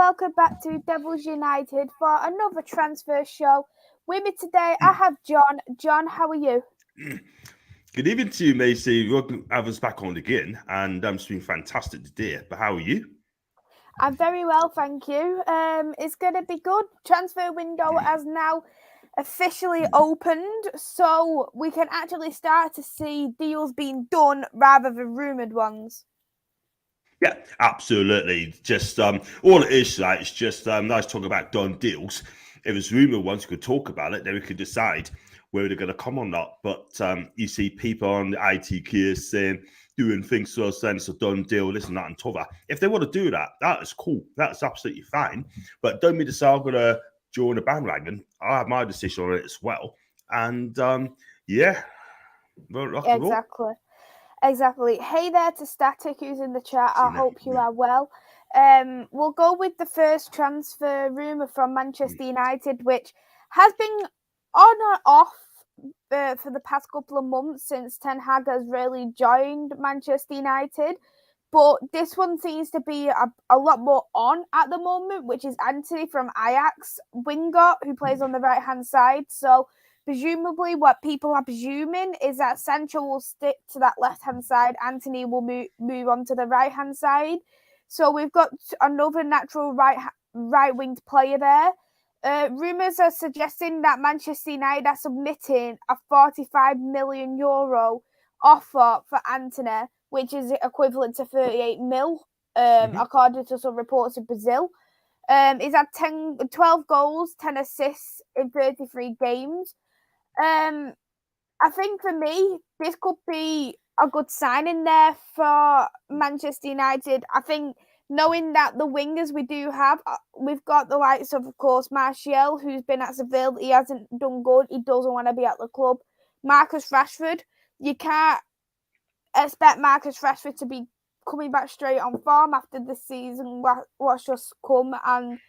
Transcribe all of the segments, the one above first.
welcome back to Devils United for another transfer show. With me today, I have John. John, how are you? Good evening to you, Maisy. Welcome to have us back on again, and it's been fantastic today. But how are you? I'm very well, thank you. It's going to be good. Transfer window has now officially opened, so we can actually start to see deals being done rather than rumoured ones. Yeah, absolutely. Just all it is, like, it's just nice talking about done deals. If it's rumour once we could talk about it, then we could decide whether they're going to come or not. But you see people on the ITQ saying, doing things to us, saying it's a done deal, this and that and t'other. If they want to do that, that is cool. That's absolutely fine. But don't mean to say I'm going to join the bandwagon. I have my decision on it as well. And yeah, well, rock and roll. Exactly. Hey there to Static, who's in the chat. I hope you are well. We'll go with the first transfer rumour from Manchester United, which has been on and off for the past couple of months since Ten Hag has really joined Manchester United. But this one seems to be a lot more on at the moment, which is Anthony from Ajax, winger, who plays on the right-hand side. So presumably what people are presuming is that Sancho will stick to that left-hand side. Anthony will move on to the right-hand side. So we've got another natural right-winged player there. Rumours are suggesting that Manchester United are submitting a €45 million offer for Anthony, which is equivalent to 38 mil, according to some reports in Brazil. He's had 12 goals, 10 assists in 33 games. I think for me, this could be a good signing there for Manchester United. I think knowing that the wingers we do have, we've got the likes of course, Martial, who's been at Seville. He hasn't done good. He doesn't want to be at the club. Marcus Rashford, you can't expect Marcus Rashford to be coming back straight on form after the season what's just come. And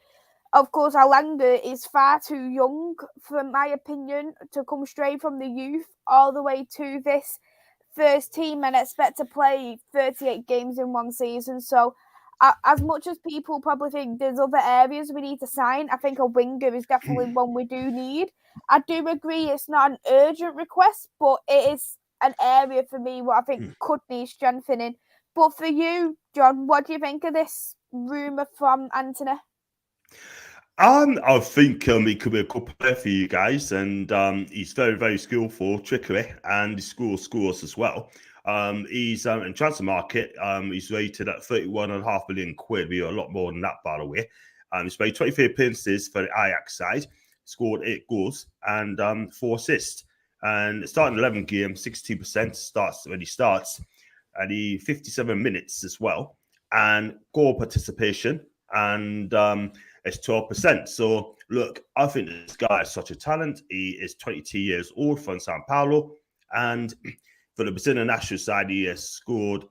of course, Alanga is far too young, for my opinion, to come straight from the youth all the way to this first team and expect to play 38 games in one season. So as much as people probably think there's other areas we need to sign, I think a winger is definitely one we do need. I do agree it's not an urgent request, but it is an area for me what I think could need strengthening. But for you, John, what do you think of this rumour from Anthony? I think he could be a good player for you guys, and he's very, very skillful, trickery, and he scores as well. He's in transfer market. He's rated at 31.5 million quid. We are a lot more than that, by the way. He's played 23 appearances for the Ajax side, scored 8 goals and 4 assists. And starting 11 games, 62% starts when he starts, and he 57 minutes as well, and goal participation, and it's 12%. So look, I think this guy is such a talent. He is 22 years old from Sao Paulo, and for the Brazilian national side, he has scored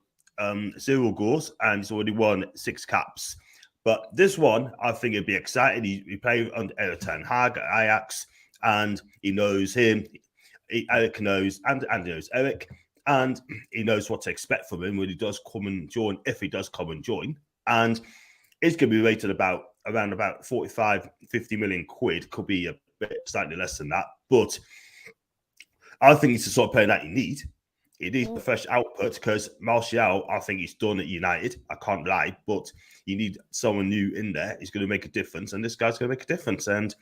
0 goals and he's already won 6 caps. But this one, I think it'd be exciting. He played under Ten Hag at Ajax, and he knows him. Eric knows, and Andy knows Eric, and he knows what to expect from him when he does come and join, if he does come and join. And it's going to be rated around about 45, 50 million quid. Could be a bit slightly less than that. But I think it's the sort of player that you need. It needs a fresh output, because Martial, I think he's done at United. I can't lie, but you need someone new in there. He's going to make a difference, and this guy's going to make a difference. And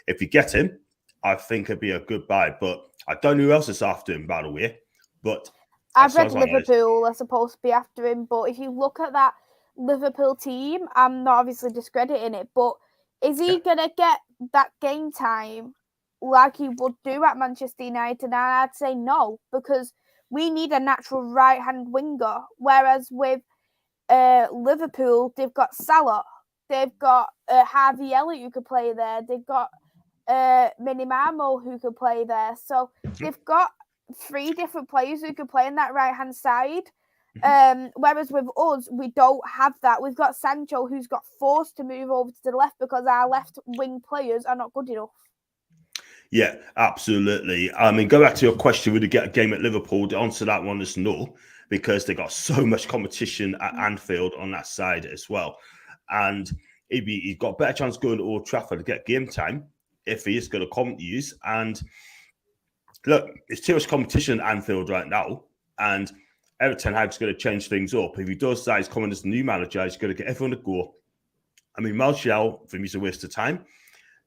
if you get him, I think it'd be a good buy. But I don't know who else is after him, by the way. But I've read Liverpool are supposed to be after him, but if you look at that Liverpool team, I'm not obviously discrediting it, but is he going to get that game time like he would do at Manchester United? And I'd say no, because we need a natural right-hand winger, whereas with Liverpool, they've got Salah, they've got Harvey Elliott who could play there, they've got Minimamo who could play there. So they've got 3 different players who could play in that right-hand side. Whereas with us, we don't have that. We've got Sancho, who's got forced to move over to the left because our left wing players are not good enough. Yeah, absolutely. I mean, go back to your question, would you get a game at Liverpool? The answer to that one is no, because they got so much competition at Anfield on that side as well. And he's got a better chance going to Old Trafford to get game time if he is going to come to use. And look, it's too much competition at Anfield right now, and Eric Ten Hag's going to change things up. If he does that, he's coming as the new manager. He's going to get everyone to go. I mean, Martial, for me, is a waste of time.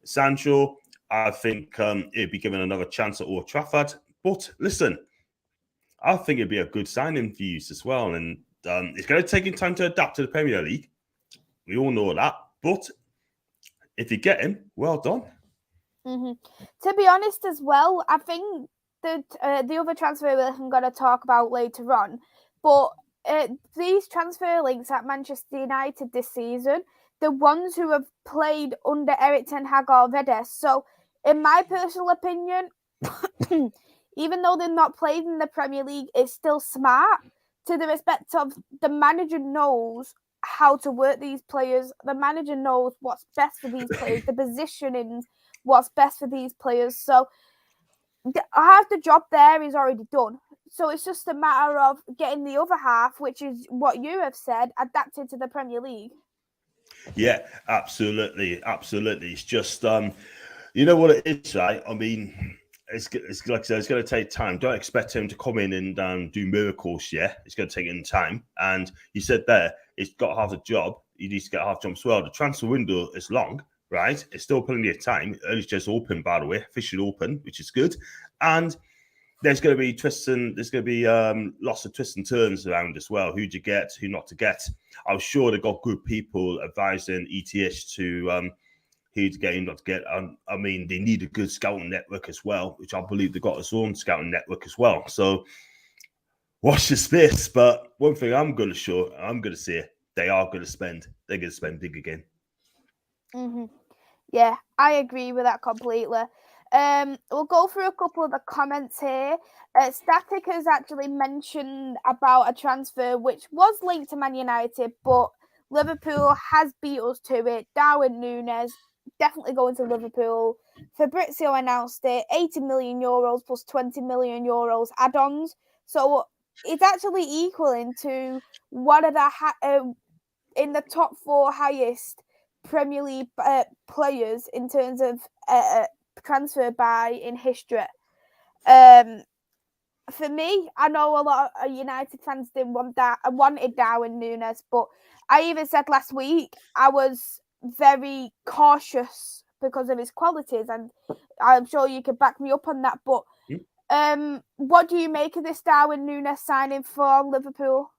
Sancho, I think he'd be given another chance at Old Trafford. But listen, I think it'd be a good signing for you as well. And it's going to take him time to adapt to the Premier League. We all know that. But if you get him, well done. Mm-hmm. To be honest as well, I think that the other transfer I'm going to talk about later on, but these transfer links at Manchester United this season, the ones who have played under Eric Ten Hag already. So, in my personal opinion, even though they're not played in the Premier League, it's still smart to the respect of the manager knows how to work these players. The manager knows what's best for these players, the positioning, what's best for these players. So half the job there is already done. So it's just a matter of getting the other half, which is what you have said, adapted to the Premier League. Yeah, absolutely. It's just, you know what it is, right? I mean, it's like I said, it's going to take time. Don't expect him to come in and do miracles. Yeah, it's going to take him time. And you said there, he's got half a job. He needs to get half job as well. The transfer window is long, right? It's still plenty of time. It's just open, by the way, officially open, which is good. And there's going to be twists and there's going to be lots of twists and turns around as well. Who to get, who not to get. I'm sure they've got good people advising ETH to who to get, who not to get. I mean, they need a good scouting network as well, which I believe they've got its own scouting network as well. So watch this space. But one thing I'm going to say, they are going to spend. They're going to spend big again. Mm-hmm. Yeah, I agree with that completely. We'll go through a couple of the comments here. Static has actually mentioned about a transfer which was linked to Man United, but Liverpool has beat us to it. Darwin Núñez definitely going to Liverpool. Fabrizio announced it, 80 million euros plus 20 million euros add-ons. So it's actually equaling to one of the in the top 4 highest Premier League players in terms of transfer buy in history. For me, I know a lot of United fans didn't want that. I wanted Darwin Núñez, but I even said last week I was very cautious because of his qualities, and I'm sure you could back me up on that. But what do you make of this Darwin Núñez signing for Liverpool?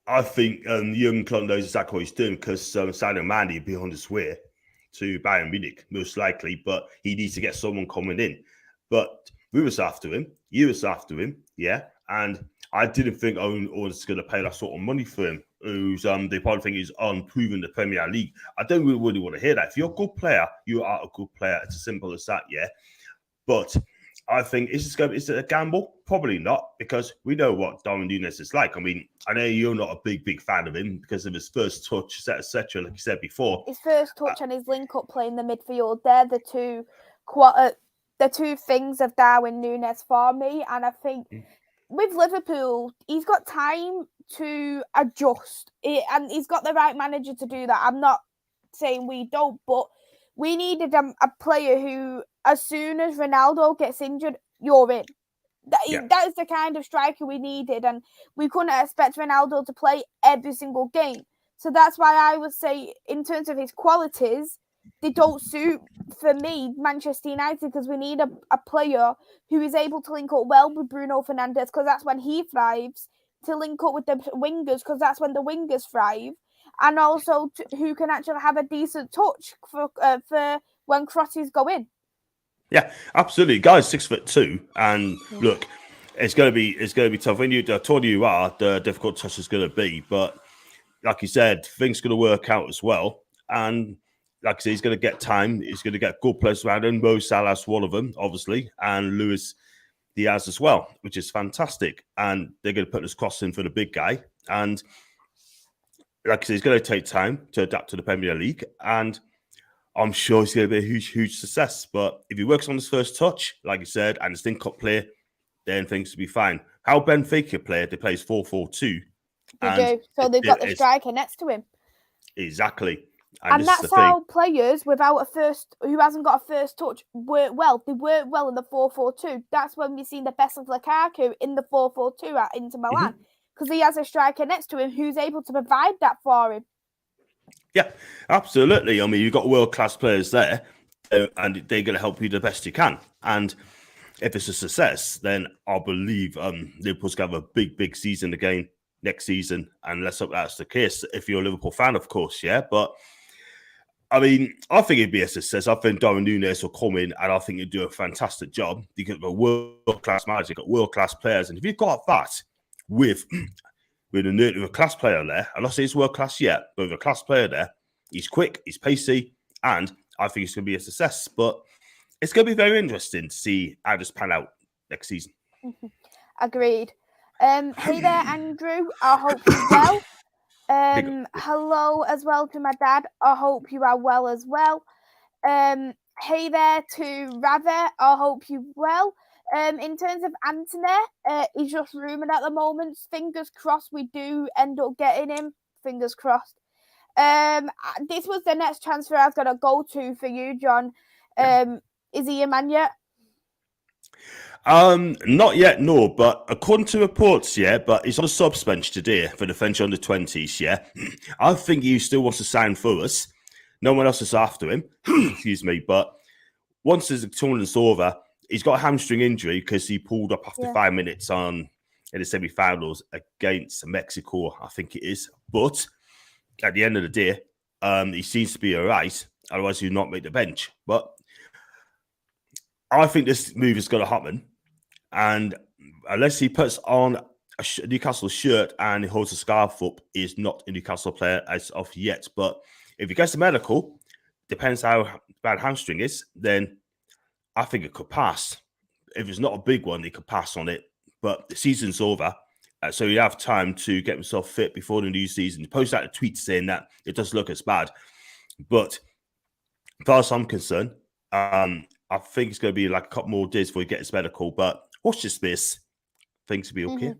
I think Jurgen Klopp knows exactly what he's doing because Sadio Mane will be on his way to Bayern Munich, most likely, but he needs to get someone coming in. But we was after him, you was after him, yeah, and I didn't think Owen was going to pay that sort of money for him. Who's they probably think he's unproven the Premier League. I don't really want to hear that. If you're a good player, you are a good player. It's as simple as that, yeah. But I think is it a gamble? Probably not, because we know what Darwin Núñez is like. I mean, I know you're not a big fan of him because of his first touch, etc. Like you said before, his first touch and his link-up play in the midfield. They're the two things of Darwin Núñez for me, and I think with Liverpool, he's got time to adjust, and he's got the right manager to do that. I'm not saying we don't, but we needed a player who, as soon as Ronaldo gets injured, you're in. That is the kind of striker we needed, and we couldn't expect Ronaldo to play every single game. So that's why I would say, in terms of his qualities, they don't suit, for me, Manchester United, because we need a player who is able to link up well with Bruno Fernandes, because that's when he thrives, to link up with the wingers, because that's when the wingers thrive, and also who can actually have a decent touch for when crosses go in. Yeah, absolutely. Guy's 6'2", and look, it's gonna be tough. When the taller you are, the difficult touch is gonna be. But like you said, things gonna work out as well. And like I said, he's gonna get time. He's gonna get good players around him. Mo Salah's one of them, obviously, and Luis Diaz as well, which is fantastic. And they're gonna put this cross in for the big guy. And like I said, it's gonna take time to adapt to the Premier League. And I'm sure it's going to be a huge success. But if he works on his first touch, like you said, and his link-up play, then things will be fine. How Benfica play, they play 4-4-2. They do. So they've got the striker next to him. Exactly. And And this is that's the thing. how players who hasn't got a first touch work well. They work well in the 4-4-2. That's when we've seen the best of Lukaku in the 4-4-2 at Inter Milan. Because he has a striker next to him who's able to provide that for him. Yeah, absolutely. I mean, you've got world-class players there, and they're going to help you the best you can. And if it's a success, then I believe Liverpool's going to have a big season again next season. And let's hope that's the case if you're a Liverpool fan, of course, yeah. But I mean, I think it'd be a success. I think Darwin Núñez will come in and I think he'll do a fantastic job. You get a world-class manager, you've got world-class players. And if you've got that with a class player there, I'm not saying he's world-class yet, but with a class player there, he's quick, he's pacey, and I think it's going to be a success. But it's going to be very interesting to see how this pan out next season. Agreed. Hey there, Andrew. I hope you're well. Hello as well to my dad. I hope you are well as well. Hey there to Rava. I hope you're well. In terms of Anthony, he's just rumoured at the moment. Fingers crossed we do end up getting him. Fingers crossed. This was the next transfer I was going to go to for you, John. Is he a man yet? Not yet, no, but according to reports, yeah, but he's on a subs bench today for the French under-20s, yeah. I think he still wants to sign for us. No one else is after him, excuse me, but once the tournament's over, he's got a hamstring injury because he pulled up after 5 minutes in the semi-finals against Mexico, I think it is. But at the end of the day, he seems to be all right, otherwise he'll not make the bench. But I think this move is going to happen. And unless he puts on a Newcastle shirt and he holds a scarf up, he's not a Newcastle player as of yet. But if he gets a medical, depends how bad hamstring is, then I think it could pass. If it's not a big one, he could pass on it. But the season's over, so you have time to get himself fit before the new season. He posted out a tweet saying that it does look as bad. But as far as I'm concerned, I think it's going to be like a couple more days before he gets medical, but watch this space. Things will be okay.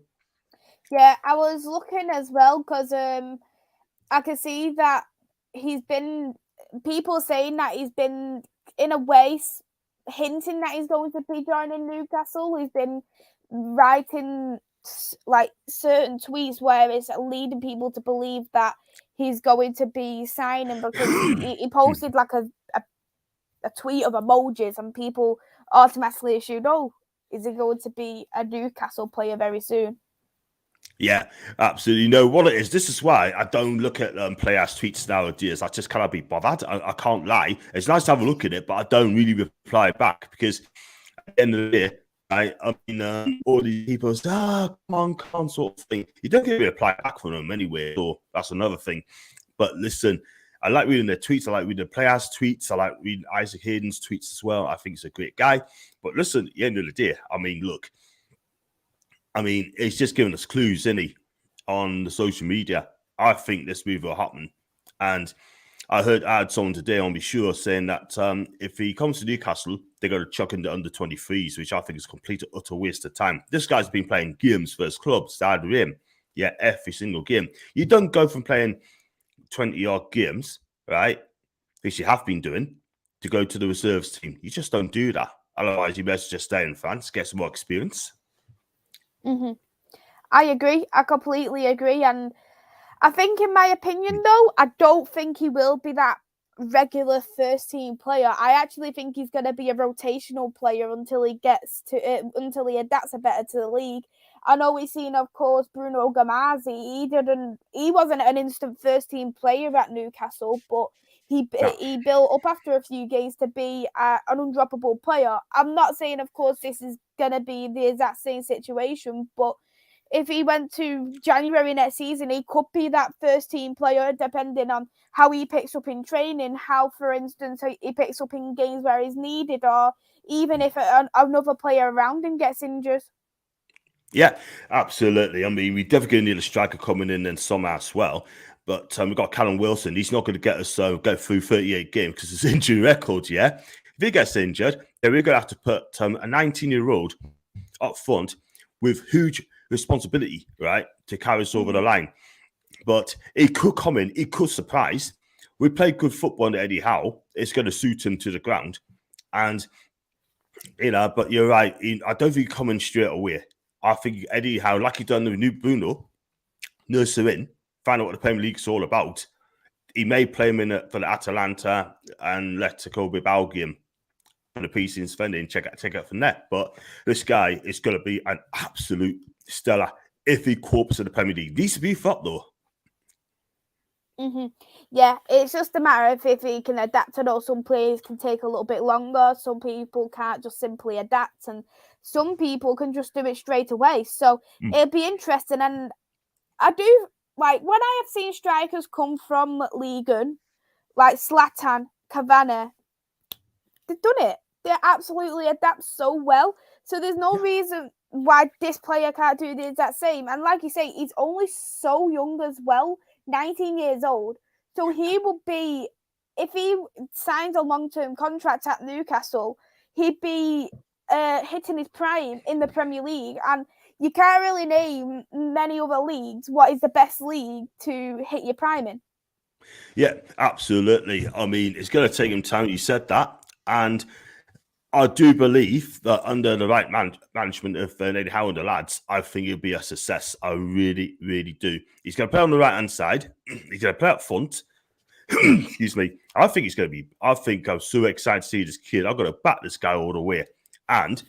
Yeah, I was looking as well because I can see that he's been people saying that he's been in a way hinting that he's going to be joining Newcastle. He's been writing like certain tweets where it's leading people to believe that he's going to be signing because he posted like a tweet of emojis and people automatically assumed, oh, is he going to be a Newcastle player very soon? Yeah, absolutely. You know what it is? This is why I don't look at players' tweets nowadays. I just cannot be bothered. I can't lie. It's nice to have a look at it, but I don't really reply back because at the end of the day, I mean, all these people say, come on, sort of thing. You don't get a reply back from them anyway, so that's another thing. But listen, I like reading their tweets. I like reading the players' tweets. I like reading Isaac Hayden's tweets as well. I think he's a great guy. But listen, at the end of the day, I mean, look, he's just giving us clues, isn't he, on the social media. I think this move will happen. And I had someone today on Be Sure saying that if he comes to Newcastle, they're going to chuck in the under-23s, which I think is a complete utter waste of time. This guy's been playing games for his club, started with him. Yeah, every single game. You don't go from playing 20-odd games, right, which you have been doing, to go to the reserves team. You just don't do that. Otherwise, you best just stay in France, get some more experience. I agree. I completely agree. And I think, in my opinion, though, I don't think he will be that regular first team player. I actually think he's going to be a rotational player until he gets to it, until he adapts a better to the league. I know we've seen, of course, Bruno Gamazzi. He wasn't an instant first team player at Newcastle, but he built up after a few games to be an undroppable player. I'm not saying, of course, this is going to be the exact same situation, but if he went to January next season, he could be that first team player, depending on how he picks up in training, how, for instance, he picks up in games where he's needed, or even if another player around him gets injured. Yeah, absolutely. I mean, we definitely need a striker coming in and somehow as well. But we've got Callum Wilson. He's not going to get us go through 38 games because it's injury record, yeah? If he gets injured, then we're going to have to put a 19-year-old up front with huge responsibility, right, to carry us over the line. but he could come in, he could surprise. We play good football under Eddie Howe. It's going to suit him to the ground. And, but you're right. I don't think he's coming straight away. I think Eddie Howe, like he done with New Bruno, nurse her in, find out what the Premier League's all about. He may play him in for the Atalanta and let Kobe Bao game for the PC and spending, check out from there. But this guy is going to be an absolute stellar if he copes in the Premier League. Needs to be thought though. Yeah, it's just a matter of if he can adapt. I know some players can take a little bit longer. Some people can't just simply adapt, and some people can just do it straight away. So it'll be interesting. And I do like when I have seen strikers come from Ligue 1, like Zlatan, Cavani, they've done it. They absolutely adapt so well. So there's no reason why this player can't do the exact same. And like you say, he's only so young as well. 19 years old. So he will be, if he signs a long-term contract at Newcastle, he'd be hitting his prime in the Premier League. And you can't really name many other leagues what is the best league to hit your prime in. Yeah, absolutely. I mean, it's going to take him time. You said that. And I do believe that under the right management of Eddie Howe and the lads, I think he'll be a success. I really, really do. He's going to play on the right-hand side. He's going to play up front. Excuse me. I think I'm so excited to see this kid. I've got to back this guy all the way. And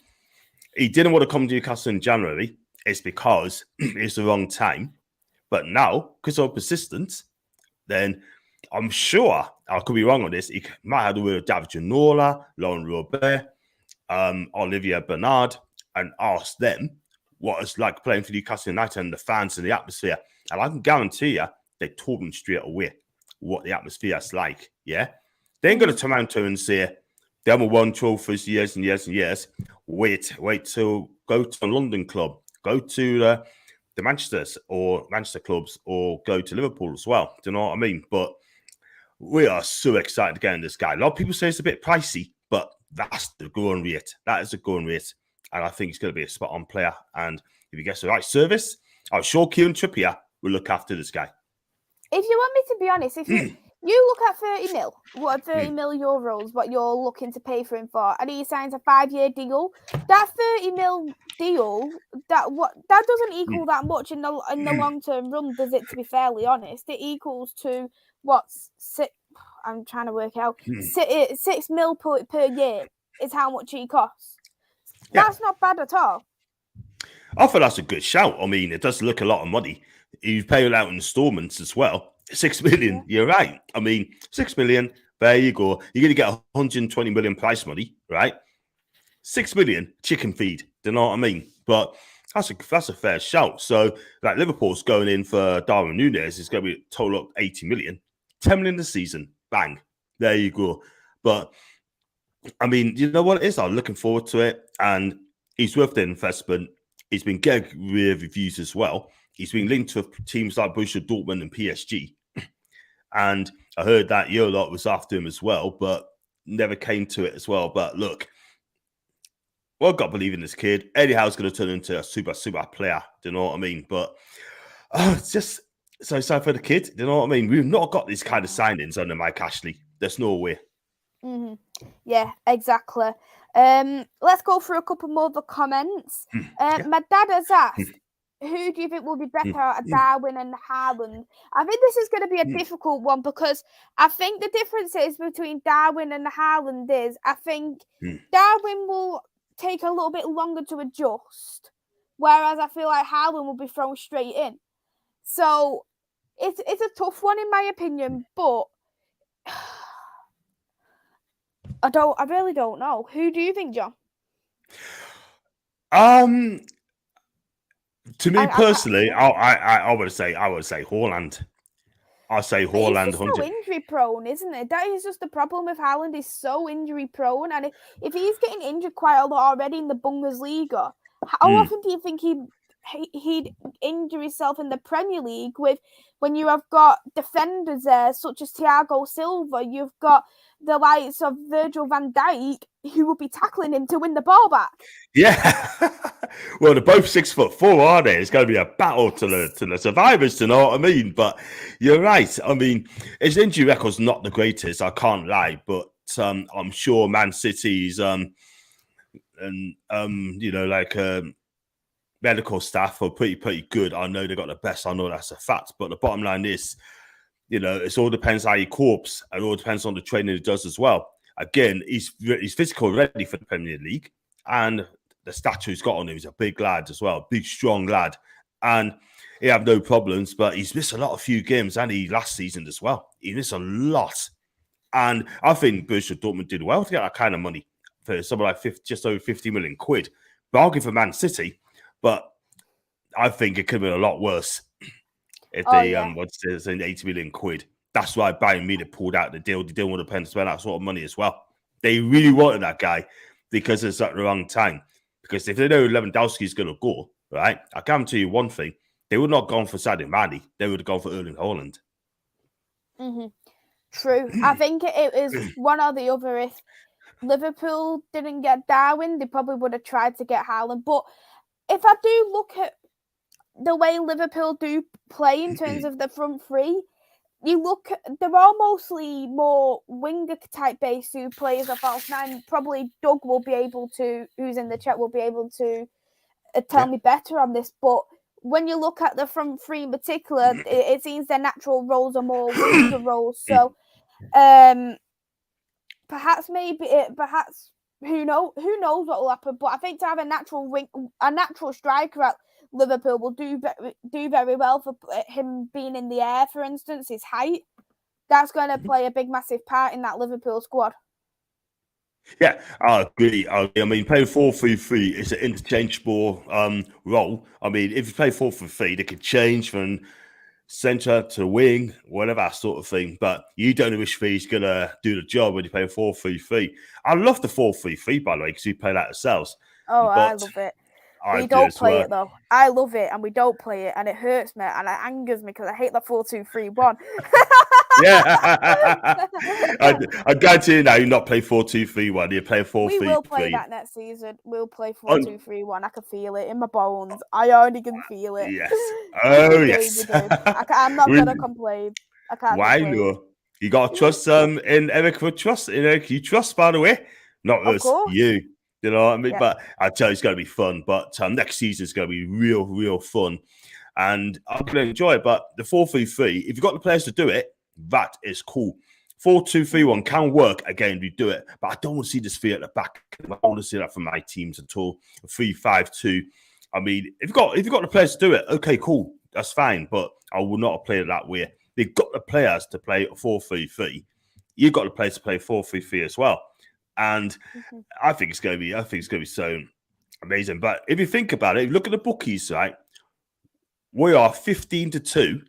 he didn't want to come to Newcastle in January. It's because it's the wrong time. But now, because of persistence, then I'm sure, I could be wrong on this, he might have to with David Ginola, Lauren Robert, Olivier Bernard, and ask them what it's like playing for Newcastle United and the fans and the atmosphere. And I can guarantee you, they told them straight away what the atmosphere is like, yeah? They ain't going to turn around to him and say, they haven't won trophies years and years and years. Wait till go to a London club, go to the Manchester clubs, or go to Liverpool as well. Do you know what I mean? But we are so excited to get in this guy. A lot of people say it's a bit pricey, but that's the going rate. That is the going rate. And I think he's going to be a spot-on player. And if he gets the right service, I'm sure Kieran Trippier will look after this guy. If you want me to be honest, if you look at 30 mil, what 30 mil euros, what you're looking to pay for him for, and he signs a 5-year deal, that 30 mil deal, that doesn't equal that much in the long-term run, does it, to be fairly honest? It equals to what's I'm trying to work out 6 mil per year is how much he costs. That's not bad at all. I thought that's a good shout. I mean, it does look a lot of money. You pay it out in installments as well. 6 million, you're right. I mean, 6 million, there you go. You're going to get 120 million price money, right? 6 million chicken feed. Do you know what I mean? But that's a fair shout. So, like Liverpool's going in for Darwin Núñez, it's going to be a total of 80 million. 10 million this season. Bang. There you go. But, I mean, you know what it is? I'm looking forward to it. And he's worth the investment. He's been getting rave reviews as well. He's been linked with teams like Borussia Dortmund and PSG. And I heard that your lot was after him as well, but never came to it as well. But look, well, I've got to believe in this kid. Eddie Howe's going to turn into a super player. Do you know what I mean? But it's just so excited for the kid. Do you know what I mean? We've not got these kind of signings under Mike Ashley. There's no way. Yeah, exactly. Let's go through a couple more of the comments. My dad has asked, who do you think will be better at Darwin and Haaland? I think this is going to be a difficult one because I think the differences between Darwin and Haaland is I think Darwin will take a little bit longer to adjust, whereas I feel like Haaland will be thrown straight in. So it's a tough one in my opinion, but I really don't know. Who do you think, John? To me personally, I would say Haaland. I say Haaland. He's so injury prone, isn't it? That is just the problem with Haaland. He's so injury prone, and if he's getting injured quite a lot already in the Bundesliga, how often do you think he'd injure himself in the Premier League when you have got defenders there such as Thiago Silva, you've got the likes of Virgil van Dijk, who will be tackling him to win the ball back. Yeah. Well, they're both 6'4", aren't they? It's going to be a battle to the survivors, to know what I mean? But you're right. I mean, his injury record's not the greatest, I can't lie, but I'm sure Man City's medical staff are pretty good. I know they got the best. I know that's a fact. But the bottom line is, it all depends how he copes, and it all depends on the training he does as well. Again, he's physical ready for the Premier League, and the stature he's got on him is a big lad as well, big strong lad, and he have no problems. But he's missed a few games, and he last season as well. He missed a lot, and I think Borussia Dortmund did well to get that kind of money for something like just over 50 million quid. Bargain for Man City, but I think it could have been a lot worse if they saying 80 million quid. That's why Bayern Munich pulled out the deal. They didn't want to spend that sort of money as well. They really wanted that guy because it's at the wrong time. Because if they know Lewandowski is going to go, right, I guarantee you one thing: they would not have gone for Sadio Mane. They would have gone for Erling Haaland. Mm-hmm. True. I think it is one or the other. If Liverpool didn't get Darwin, they probably would have tried to get Haaland. But if I do look at the way Liverpool do play in terms of the front three, they're all mostly more winger type based who play as a false nine. Probably Doug will be able to, who's in the chat, will be able to tell me better on this. But when you look at the front three in particular, it seems their natural roles are more winger roles. So perhaps who knows what will happen. But I think to have a natural striker at Liverpool will do very well for him being in the air, for instance. His height, that's going to play a big, massive part in that Liverpool squad. Yeah, I agree. I mean, playing 4-3-3 is an interchangeable role. I mean, if you play 4-3-3, they could change from centre to wing, whatever sort of thing. But you don't know which three's going to do the job when you play 4-3-3. I love the 4-3-3, by the way, because we play that ourselves. Oh, I love it. We don't play it though. I love it, and we don't play it, and it hurts me, and it angers me because I hate the 4-2-3-1. Yeah, I guarantee you now you not play 4-2-3-1. You play 4-3-3. We will play that next season. We'll play 4-2-3-1. I can feel it in my bones. I already can feel it. Yes. Oh yes. I'm not gonna complain. I can't. Why no? You gotta trust in Eric. Trust in Eric. You trust, by the way, not us. You. You know what I mean? Yeah. But I tell you, it's going to be fun. But next season is going to be real fun. And I'm going to enjoy it. But the 4-3-3, if you've got the players to do it, that is cool. 4-2-3-1 can work. Again, we do it. But I don't want to see this 3 at the back. I don't want to see that from my teams at all. 3-5-2. I mean, if you've got the players to do it, okay, cool. That's fine. But I will not play it that way. They've got the players to play 4-3-3. You've got the players to play 4-3-3 as well. And I think it's going to be so amazing. But if you think about it, if you look at the bookies, right? We are 15-2 to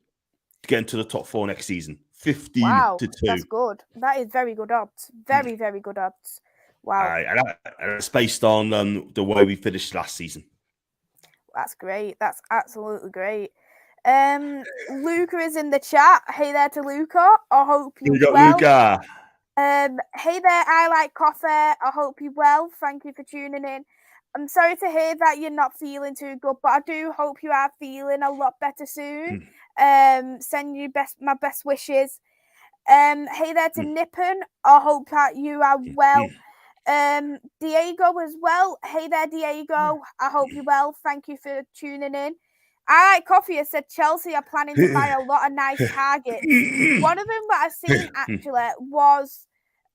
get into the top 4 next season. 15-2. Wow, that's good. That is very good odds. Very good odds. Wow. And it's based on the way we finished last season. That's great. That's absolutely great. Luca is in the chat. Hey there to Luca. I hope you're well. Luca. Hey there, I like coffee. I hope you're well. Thank you for tuning in. I'm sorry to hear that you're not feeling too good, but I do hope you are feeling a lot better soon. Send you my best wishes. Hey there to Nippon. I hope that you are well. Diego as well. Hey there, Diego. I hope you're well. Thank you for tuning in. I like coffee has said Chelsea are planning to buy a lot of nice targets. One of them that I've seen actually was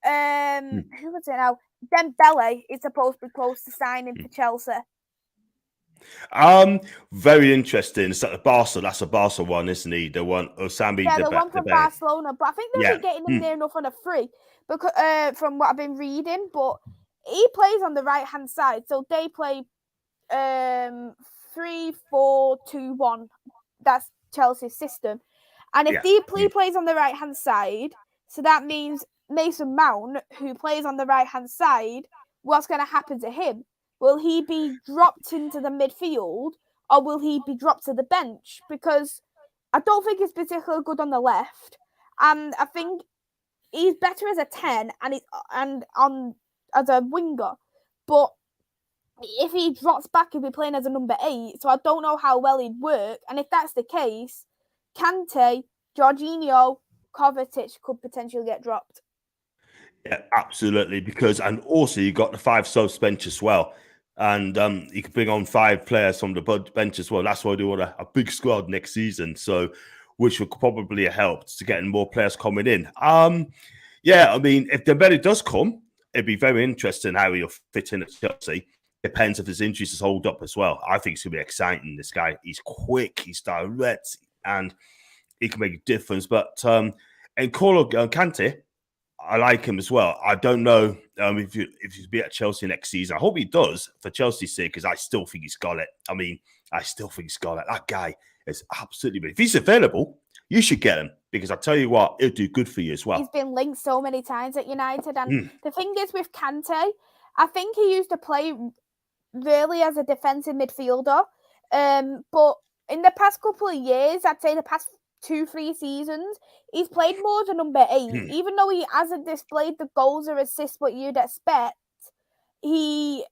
who was it now? Dembele is supposed to be close to signing for Chelsea. Very interesting. It's like the Barca. That's a Barca one, isn't he? The one Osami. Yeah, the one from Barcelona. But I think they're getting him there enough on a free because from what I've been reading. But he plays on the right hand side, so they play 3-4-2-1. That's Chelsea's system. And if he plays on the right hand side, so that means Mason Mount, who plays on the right hand side, what's going to happen to him? Will he be dropped into the midfield or will he be dropped to the bench? Because I don't think he's particularly good on the left. And I think he's better as a 10 and on as a winger, but if he drops back, he'll be playing as a number 8. So I don't know how well he'd work. And if that's the case, Kante, Jorginho, Kovacic could potentially get dropped. Yeah, absolutely. And also you got the 5 subs bench as well. And you can bring on 5 players from the bench as well. That's why they want a big squad next season. So, which would probably help to getting more players coming in. Yeah, I mean, if Dembele does come, it'd be very interesting how he'll fit in at Chelsea. Depends if his injuries is hold up as well. I think it's going to be exciting. This guy, he's quick, he's direct, and he can make a difference. But and Kante, I like him as well. I don't know if he'll be at Chelsea next season. I hope he does for Chelsea's sake, because I still think he's got it. I mean, I still think he's got it. That guy is absolutely. If he's available, you should get him, because I tell you what, it'll do good for you as well. He's been linked so many times at United, and the thing is with Kante, I think he used to play really as a defensive midfielder, but in the past couple of years, I'd say the past 2-3 seasons, he's played more as a number 8. Even though he hasn't displayed the goals or assists what you'd expect, he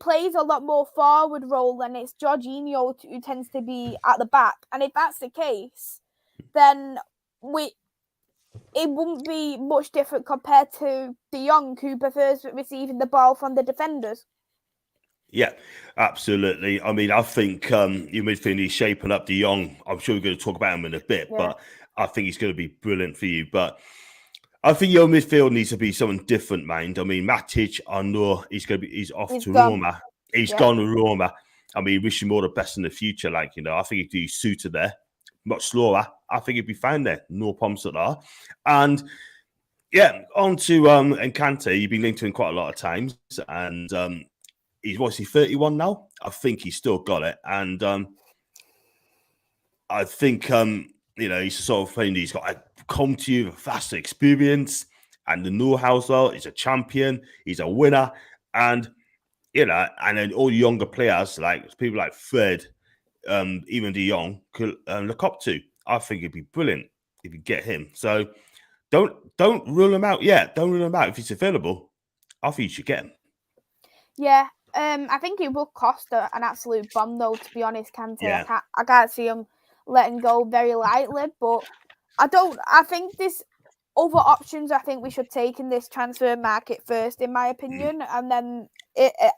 plays a lot more forward role, and it's Jorginho who tends to be at the back. And if that's the case, then it wouldn't be much different compared to De Jong, who prefers receiving the ball from the defenders. Yeah, absolutely. I mean, I think you midfield he's shaping up De Jong. I'm sure we're going to talk about him in a bit, but I think he's going to be brilliant for you. But I think your midfield needs to be something different, mind. I mean, Matic, I know he's off to Roma. He's gone to Roma. I mean, wish him all the best in the future. Like, you know, I think he'd be suited there. Much slower. I think he'd be fine there. No problems at all. And yeah, on to Kante. You've been linked to him quite a lot of times. And he's 31 now? I think he's still got it. And I think, you know, he's the sort of thing he's got to come to you with faster experience and the know-how as well. He's a champion. He's a winner. And, you know, and then all the younger players, like people like Fred, even De Jong, could look up to. I think it'd be brilliant if you get him. So don't rule him out yet. Don't rule him out. If he's available, I think you should get him. Yeah. I think it will cost an absolute bomb, though, to be honest, Kante. Yeah. I can't see him letting go very lightly, but I think there's other options I think we should take in this transfer market first, in my opinion, and then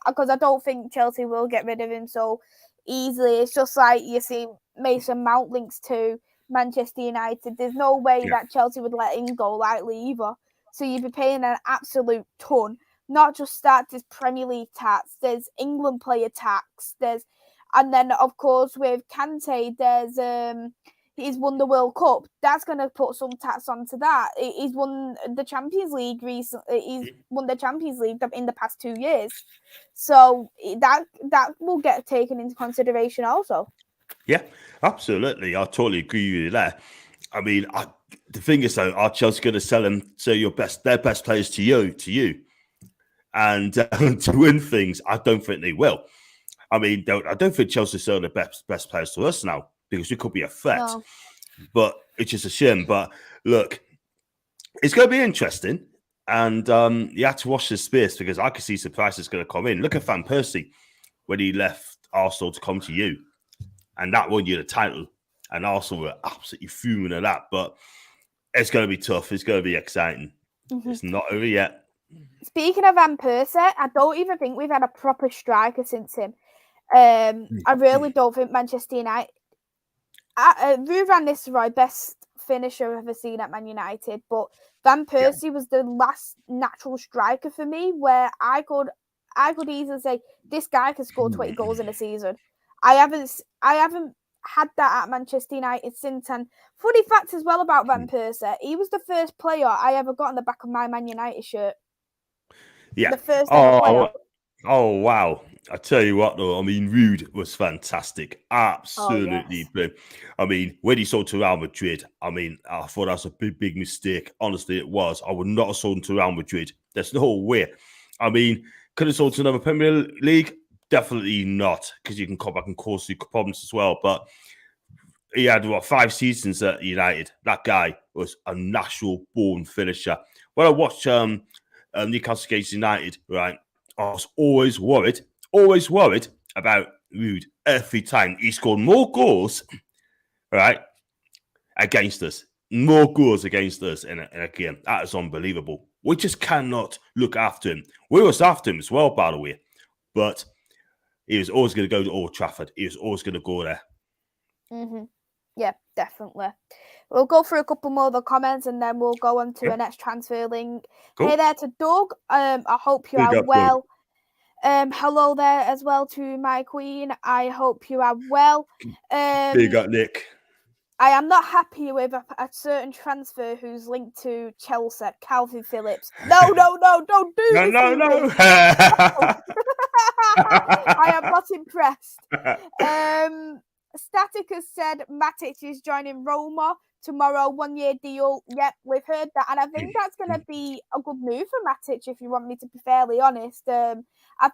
because I don't think Chelsea will get rid of him so easily. It's just like you see Mason Mount links to Manchester United. There's no way that Chelsea would let him go lightly either. So you'd be paying an absolute ton. Not just that, there's Premier League tax, there's England player tax, and then of course with Kante, there's he's won the World Cup. That's going to put some tax onto that. He's won the Champions League recently. He's won the Champions League in the past 2 years, so that will get taken into consideration also. Yeah, absolutely. I totally agree with you there. I mean, the thing is though, are Chelsea going to sell them their best players to you? And to win things, I don't think they will. I mean, I don't think Chelsea sell the best players to us now, because we could be a threat. No. But it's just a shame. But look, it's going to be interesting. And you have to watch this space, because I can see surprises going to come in. Look at Van Persie when he left Arsenal to come to you. And that won you the title. And Arsenal were absolutely fuming at that. But it's going to be tough. It's going to be exciting. Mm-hmm. It's not over yet. Speaking of Van Persie, I don't even think we've had a proper striker since him. I really don't think Manchester United... Ruud van Nistelrooy, best finisher I've ever seen at Man United, but Van Persie was the last natural striker for me where I could easily say, this guy can score 20 goals in a season. I haven't had that at Manchester United since. And funny fact as well about Van Persie, he was the first player I ever got on the back of my Man United shirt. Yeah. The first ever player. Oh, wow. I tell you what, though, I mean, Ruud was fantastic. Absolutely brilliant. I mean, when he sold to Real Madrid, I mean, I thought that was a big mistake. Honestly, it was. I would not have sold him to Real Madrid. There's no way. I mean, could have sold to another Premier League? Definitely not, because you can come back and cause you problems as well. But he had 5 seasons at United. That guy was a natural born finisher. When I watched Newcastle against United, right, I was always worried about Rude every time. He scored more goals, right, against us. More goals against us in a game. That is unbelievable. We just cannot look after him. We was after him as well, by the way. But he was always going to go to Old Trafford. He was always going to go there. Mm-hmm. Yeah, definitely. We'll go through a couple more of the comments and then we'll go on to the next transfer link. Cool. Hey there to Doug. I hope you are well. Hello there as well to my queen. I hope you are well. Big up, Nick. I am not happy with a certain transfer who's linked to Chelsea, Calvin Phillips. No, don't do this. No. I am not impressed. Static has said Matic is joining Roma tomorrow, 1-year deal. Yep, we've heard that. And I think that's going to be a good move for Matic, if you want me to be fairly honest. I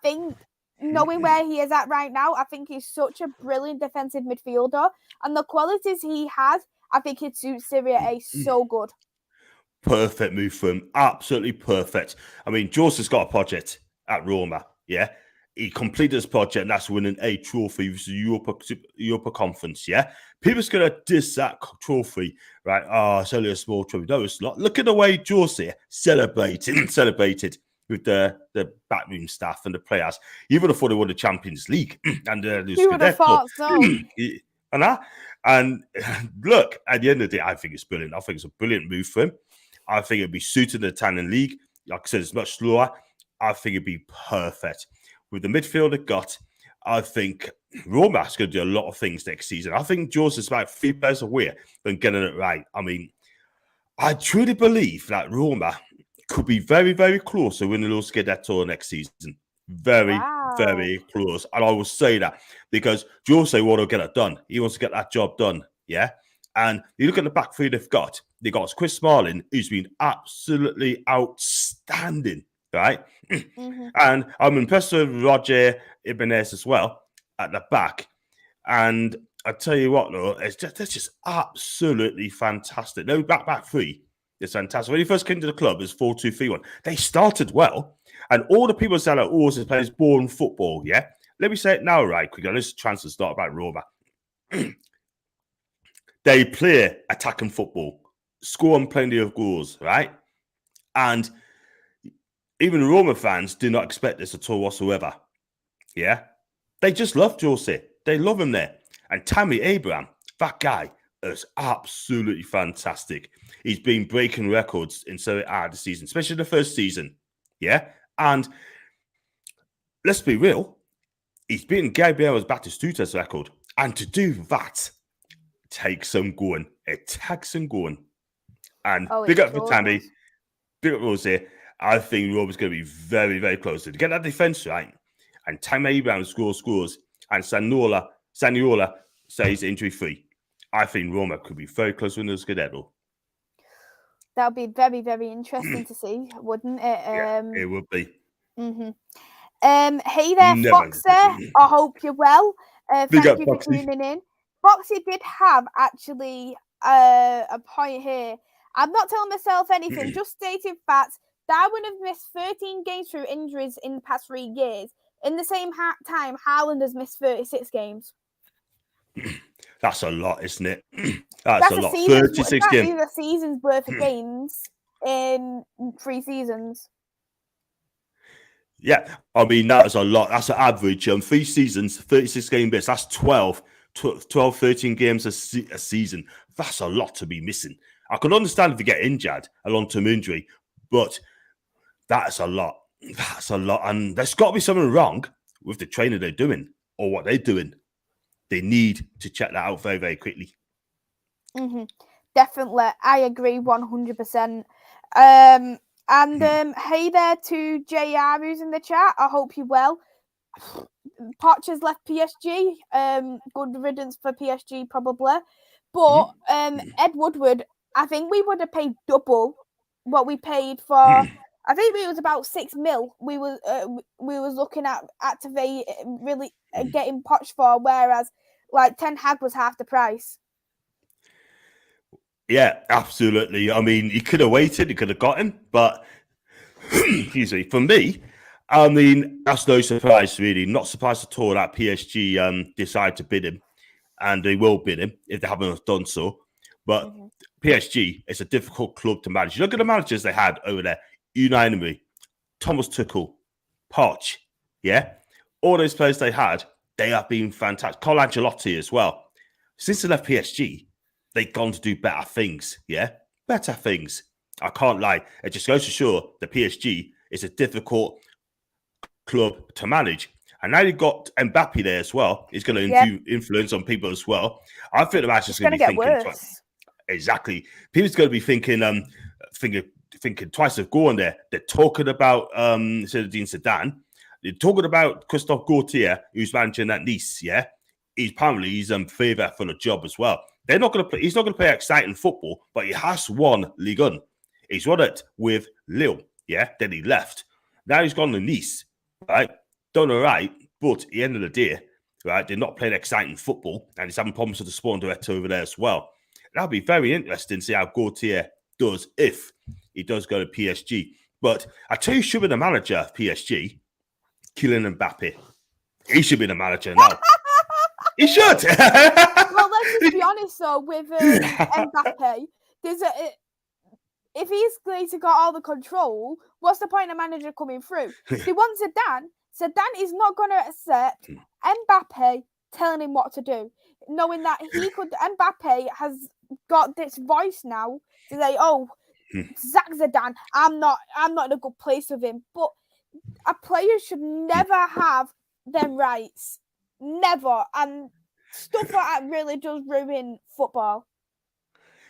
think knowing where he is at right now, I think he's such a brilliant defensive midfielder. And the qualities he has, I think it suits Serie A so good. Perfect move for him. Absolutely perfect. I mean, Jose's got a project at Roma, yeah? He completed his project, and that's winning a trophy with the Europa Conference, yeah? People's going to diss that trophy, right? Oh, it's only a small trophy. No, it's not. Look at the way Jose celebrated with the backroom staff and the players. You would have thought they won the Champions League. And you would have thought so. And look, at the end of the day, I think it's brilliant. I think it's a brilliant move for him. I think it'd be suited the Italian league. Like I said, it's much slower. I think it'd be perfect. With the midfield it got, I think Roma's going to do a lot of things next season. I think Jose is about 3 players away from getting it right. I mean, I truly believe that Roma could be very, very close to winning the Scudetto next season. Very close. And I will say that because Jose wants to get it done. He wants to get that job done. Yeah. And you look at the back three they've got Chris Smalling, who's been absolutely outstanding, right? Mm-hmm. And I'm impressed with Roger Ibanez as well at the back. And I tell you what, though, it's just absolutely fantastic. No, back three is fantastic. When he first came to the club, it was 4-2-3-1. They started well. And all the people say, like, oh, this plays boring football, yeah? Let me say it now, right quick. This transfer start about Roma. They play attacking football, scoring plenty of goals, right? And even Roma fans do not expect this at all whatsoever. Yeah? They just love Jose. They love him there. And Tammy Abraham, that guy, is absolutely fantastic. He's been breaking records in Serie A this season, especially the first season. Yeah? And let's be real, he's beaten Gabriel Batistuta's record. And to do that takes some going. It takes some going. And big up for Tammy, big up Jose. I think Roma's going to be very, very close to get that defense right. And Tammy Abraham scores, and Saniola stays injury-free. I think Roma could be very close to the Scudetto. That would be very, very interesting to see, wouldn't it? Yeah, it would be. Mm-hmm. Hey there, Foxy. I hope you're well. Thank you for tuning in. Foxy did have actually a point here. I'm not telling myself anything, just stating facts. Darwin have missed 13 games through injuries in the past 3 years. In the same time, Haaland has missed 36 games. That's a lot, isn't it? That's a lot. 36 games. That's a season's worth of games in 3 seasons. Yeah, I mean, that is a lot. That's an average. 3 seasons, 36 game bits. That's 12, 13 games a season. That's a lot to be missing. I can understand if you get injured, a long-term injury, but that's a lot. That's a lot. And there's got to be something wrong with the training they're doing or what they're doing. They need to check that out very, very quickly. Mm-hmm. Definitely. I agree 100%. Hey there to JR who's in the chat. I hope you're well. Poch has left PSG. Good riddance for PSG probably. But Ed Woodward, I think we would have paid double what we paid for. I think it was about 6 mil. We was looking at activate really getting Poch for, whereas like Ten Hag was half the price. Yeah, absolutely. I mean, he could have waited, he could have got him, but excuse me, for me, I mean, that's no surprise, really. Not surprised at all that PSG decide to bid him, and they will bid him if they haven't done so. But PSG is a difficult club to manage. You look at the managers they had over there: Unai Emery, Thomas Tuchel, Poch, yeah, all those players they have been fantastic. Carlo Ancelotti as well. Since they left PSG, they've gone to do better things, yeah, better things. I can't lie. It just goes to show the PSG is a difficult club to manage. And now you've got Mbappe there as well. He's going to influence on people as well. I think the match is going to be thinking twice. Exactly. People's going to be thinking twice of going there. They're talking about Zinedine Zidane. They're talking about Christophe Gaultier, who's managing at Nice. Yeah, he's favourite for the job as well. They're not going to play. He's not going to play exciting football, but he has won Ligue 1. He's won it with Lille. Yeah, then he left. Now he's gone to Nice. Right, done all right, but at the end of the day, right, they're not playing exciting football, and he's having problems with the sporting director over there as well. That'll be very interesting to see how Gaultier does if he does go to PSG. But I tell you, should be the manager of PSG, Kylian Mbappe. He should be the manager now. He should. Well, let's just be honest though. With Mbappe, if he's going to got all the control, what's the point of manager coming through? They want Zidane. Zidane is not going to accept Mbappe telling him what to do, knowing that Mbappe has got this voice now to say, "Oh, Zach Zidane, I'm not in a good place with him." But a player should never have them rights, never, and stuff like that really does ruin football.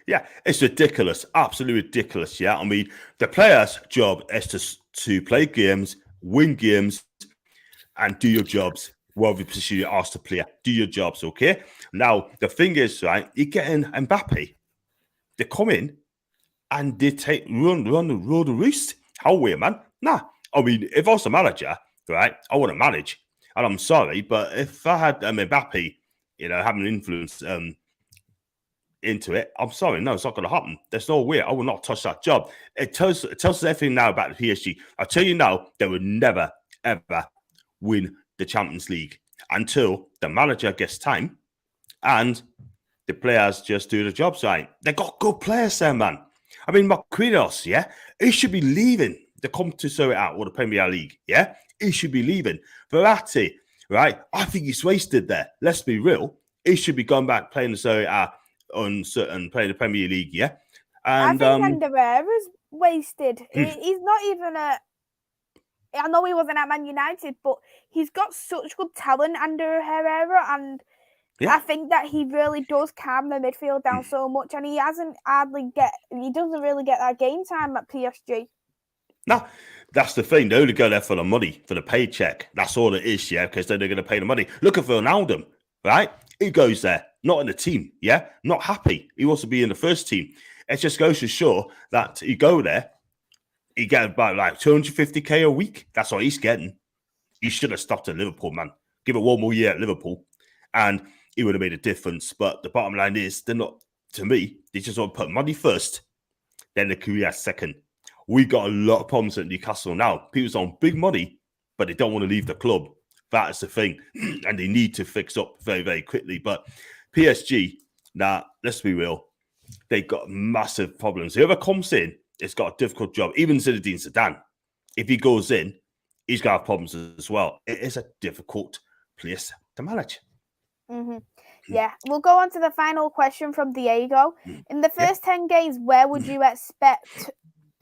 Yeah, it's ridiculous, absolutely ridiculous. Yeah, I mean, the player's job is to play games, win games, and do your jobs. Whatever position you're asked to play, do your jobs. Okay. Now the thing is, right, you're getting Mbappe. They come in and they run the roost. How weird, man? Nah. I mean, if I was a manager, right, I want to manage. And I'm sorry, but if I had Mbappe, having influence into it, I'm sorry, no, it's not going to happen. There's no way. I will not touch that job. It tells us everything now about the PSG. I'll tell you now, they would never, ever win the Champions League until the manager gets time and the players just do the jobs right. They got good players there, man. I mean, Marquinhos, yeah, he should be leaving to come to Serie A or the Premier League, yeah? He should be leaving. Verratti, right, I think he's wasted there. Let's be real. He should be going back playing the Serie A playing the Premier League, yeah? And I think Andorra's wasted. He's not even I know he wasn't at Man United, but he's got such good talent under Herrera, and I think that he really does calm the midfield down so much, and he doesn't really get that game time at PSG. No, that's the thing. They only go there for the money, for the paycheck. That's all it is, yeah, because then they're going to pay the money. Look at Ronaldo, right? He goes there, not in the team, yeah? Not happy. He wants to be in the first team. It just goes to show that you go there, he get about like 250k a week. That's what he's getting. He should have stopped at Liverpool, man. Give it one more year at Liverpool, and he would have made a difference. But the bottom line is, they're not, to me, they just want to put money first, then the career second. We got a lot of problems at Newcastle now. People's on big money, but they don't want to leave the club. That is the thing. And they need to fix up very, very quickly. But PSG, let's be real, they got massive problems. Whoever comes in, it's got a difficult job. Even Zinedine Zidane, if he goes in, he's got problems as well. It is a difficult place to manage. Mm-hmm. Yeah, we'll go on to the final question from Diego. In the first 10 games, where would you expect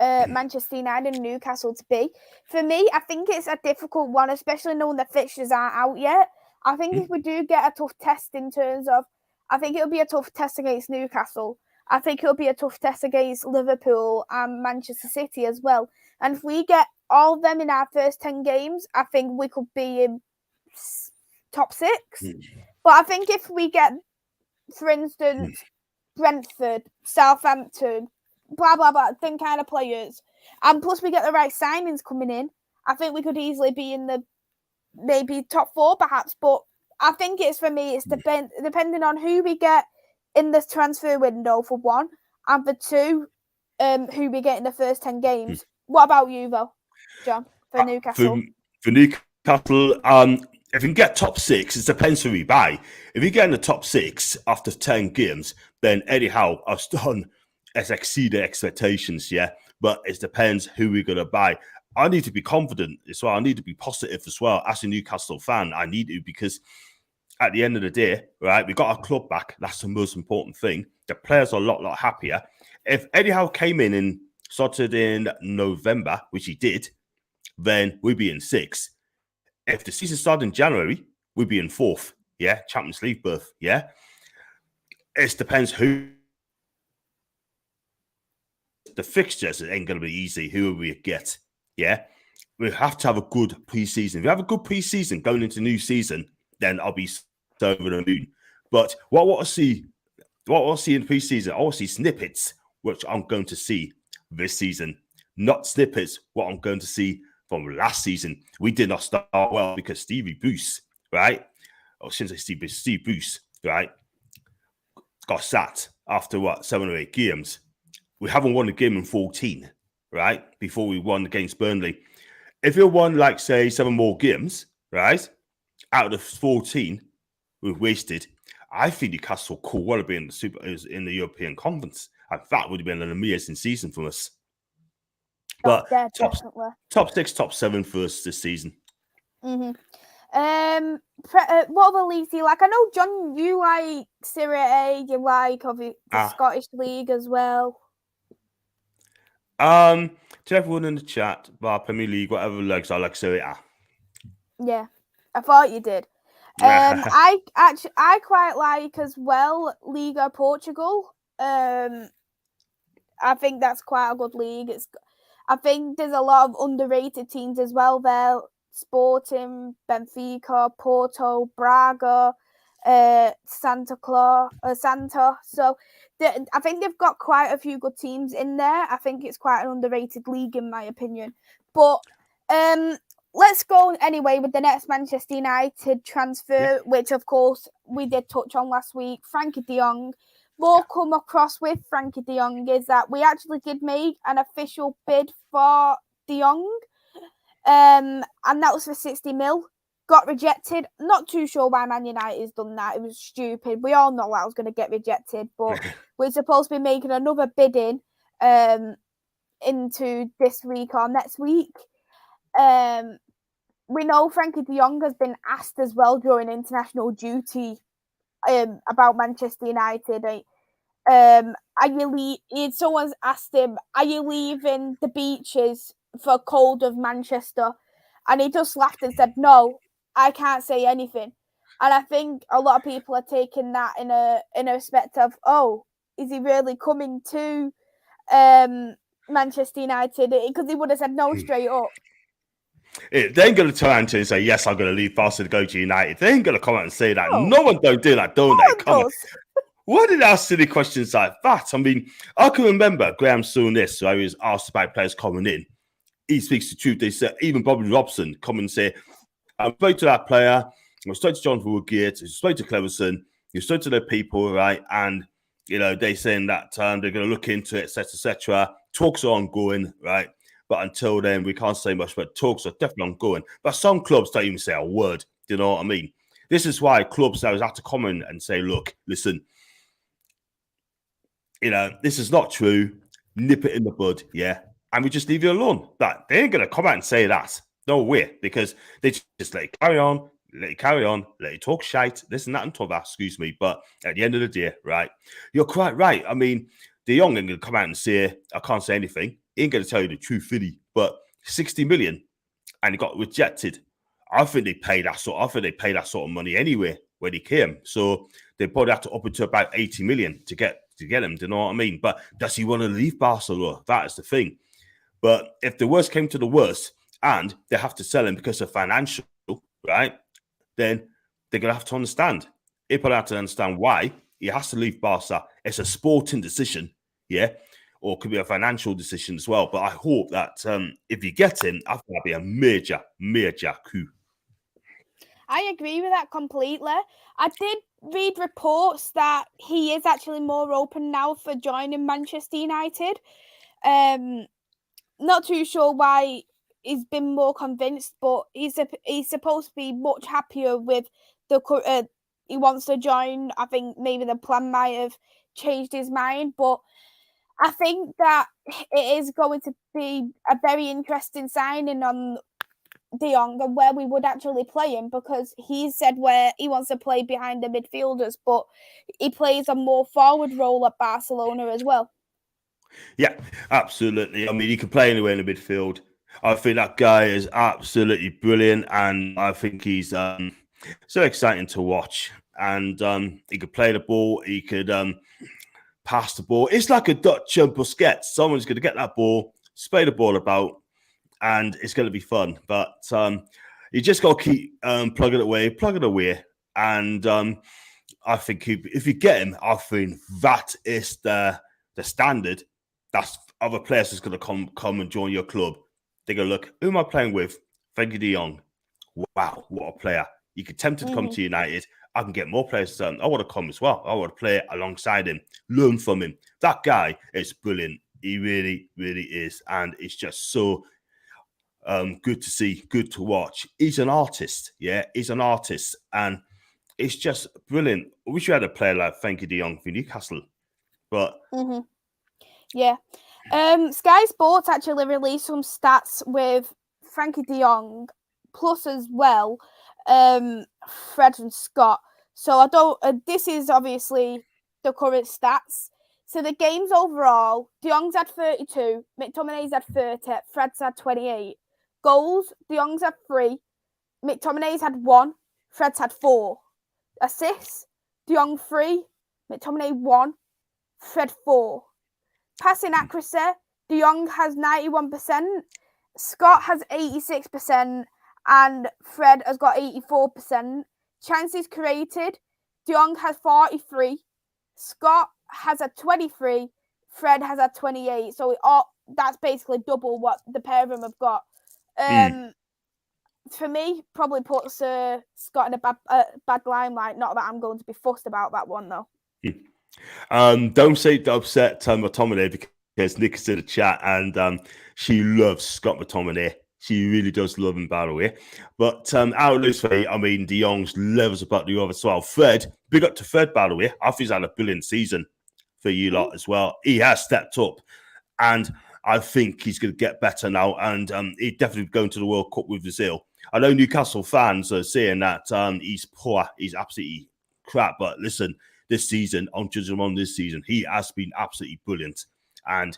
Manchester United and Newcastle to be? For me, I think it's a difficult one, especially knowing the fixtures aren't out yet. I think if we do get a tough test in terms of, I think it'll be a tough test against Newcastle. I think it'll be a tough test against Liverpool and Manchester City as well. And if we get all of them in our first 10 games, I think we could be in top 6. But I think if we get, for instance, Brentford, Southampton, blah, blah, blah, them kind of players, and plus we get the right signings coming in, I think we could easily be in the maybe top 4 perhaps. But I think it's, for me, it's depending on who we get in this transfer window, for one, and for 2, who we get in the first 10 games. What about you, though, John, for Newcastle? For Newcastle, if you can get top 6, it depends who we buy. If you get in the top 6 after 10 games, then anyhow, I've done has exceeded expectations, yeah. But it depends who we're going to buy. I need to be confident as well. I need to be positive as well. As a Newcastle fan, I need to, because at the end of the day, right, we got our club back. That's the most important thing. The players are a lot happier. If Eddie Howe came in and started in November, which he did, then we'd be in 6th. If the season started in January, we'd be in 4th. Yeah, Champions League berth. Yeah, it depends who. The fixtures ain't going to be easy. Who will we get? Yeah, we have to have a good pre-season. If we have a good pre-season going into new season, then I'll be over the moon. But what I see in pre-season, I want to see snippets, which I'm going to see this season, not snippets what I'm going to see from last season. We did not start well because Stevie Bruce, right? Or since I Steve Bruce, right, got sacked after 7 or 8 games. We haven't won a game in 14, right? Before we won against Burnley. If you won, like, say, 7 more games, right, out of the 14 we've wasted, I think Newcastle could well have been in the European Conference. And that would have been an amazing season for us. But top 6, top 7 for us this season. Mm-hmm. What other leagues do you like? I know, John, you like Serie A. You like the Scottish League as well. To everyone in the chat, bar Premier League, whatever legs, I like Serie A. Yeah, I thought you did. I quite like as well Liga Portugal. I think that's quite a good league. I think there's a lot of underrated teams as well there. Sporting, Benfica, Porto, Braga, Santa. So I think they've got quite a few good teams in there. I think it's quite an underrated league in my opinion. But let's go anyway with the next Manchester United transfer, which of course we did touch on last week. Frankie de Jong. What come across with Frankie de Jong is that we actually did make an official bid for de Jong. And that was for 60 mil. Got rejected. Not too sure why Man United's done that. It was stupid. We all know that was going to get rejected, but we're supposed to be making another bidding into this week or next week. We know Frankie de Jong has been asked as well during international duty about Manchester United. Someone's asked him, are you leaving the beaches for cold of Manchester? And he just laughed and said, no, I can't say anything. And I think a lot of people are taking that in a respect of, oh, is he really coming to Manchester United? Because he would have said no straight up. They ain't going to turn around and say, yes, I'm going to leave Barcelona to go to United. They ain't going to come out and say that. No one don't do that, don't they? Come on. Why did they ask silly questions like that? I mean, I can remember Graham doing this. So I was asked about players coming in. He speaks the truth. They said, even Bobby Robson come and say, I spoke to that player. I spoke to Jonathan Woodgate. I spoke to Cleverson. You spoke to the people, right? And, you know, they saying that they're going to look into it, etc., etc. Talks are ongoing, right? But until then, we can't say much, but talks are definitely ongoing. But some clubs don't even say a word. Do you know what I mean? This is why clubs always have to come in and say, look, listen, you know, this is not true. Nip it in the bud, yeah? And we just leave you alone. But they ain't going to come out and say that. No way. Because they just let it carry on, let it talk shite, this and that and talk that, excuse me. But at the end of the day, right, you're quite right. I mean, de Jong ain't going to come out and say, I can't say anything. He ain't going to tell you the truth, really. But 60 million and he got rejected. I think they paid that sort of money anyway when he came. So they probably have to up it to about 80 million to get him. Do you know what I mean? But does he want to leave Barcelona? That is the thing. But if the worst came to the worst and they have to sell him because of financial, right, then they're going to have to understand. People have to understand why he has to leave Barca. It's a sporting decision, yeah, or it could be a financial decision as well. But I hope that if you get him, I think that'd be a major, major coup. I agree with that completely. I did read reports that he is actually more open now for joining Manchester United. Not too sure why he's been more convinced, but he's supposed to be much happier with the he wants to join. I think maybe the plan might have changed his mind, but I think that it is going to be a very interesting signing on De Jong and where we would actually play him, because he said where he wants to play behind the midfielders, but he plays a more forward role at Barcelona as well. Yeah, absolutely. I mean, he can play anywhere in the midfield. I think that guy is absolutely brilliant, and I think he's so exciting to watch. And he could play the ball, he could pass the ball. It's like a Dutch Busquets. Someone's going to get that ball, spray the ball about, and it's going to be fun. But you just got to keep plugging it away. And I think if you get him, I think that is the standard. That's other players is going to come and join your club. They're going to look, who am I playing with? Frenkie de Jong. Wow, what a player. You could tempt him to come to United. I can get more players. I want to come as well. I want to play alongside him, learn from him. That guy is brilliant. He really, really is. And it's just so good to see, good to watch. He's an artist. Yeah, he's an artist. And it's just brilliant. I wish we had a player like Frenkie de Jong for Newcastle. But yeah. Sky Sports actually released some stats with Frenkie de Jong, plus as well Fred and Scott. So I don't. This is obviously the current stats. So the games overall, de Jong's had 32, McTominay's had 30, Fred's had 28. Goals, de Jong's had 3, McTominay's had 1, Fred's had 4. Assists, de Jong 3, McTominay 1, Fred 4. Passing accuracy, de Jong has 91%, Scott has 86%, and Fred has got 84%. Chances created, de Jong has 43, Scott has a 23, Fred has a 28. So that's basically double what the pair of them have got. For me, probably puts Scott in a bad limelight. Not that I'm going to be fussed about that one, though. Don't say to upset McTominay, because Nick is in the chat and she loves Scott McTominay. She really does love him, by the way. But out of this way, I mean, de Jong's levels about the other as well. Fred, big up to Fred, by the way. I think he's had a brilliant season for you lot as well. He has stepped up, and I think he's going to get better now, and he's definitely going to the World Cup with Brazil. I know Newcastle fans are saying that he's poor, he's absolutely crap, but listen, this season, I'm judging him on this season, he has been absolutely brilliant, and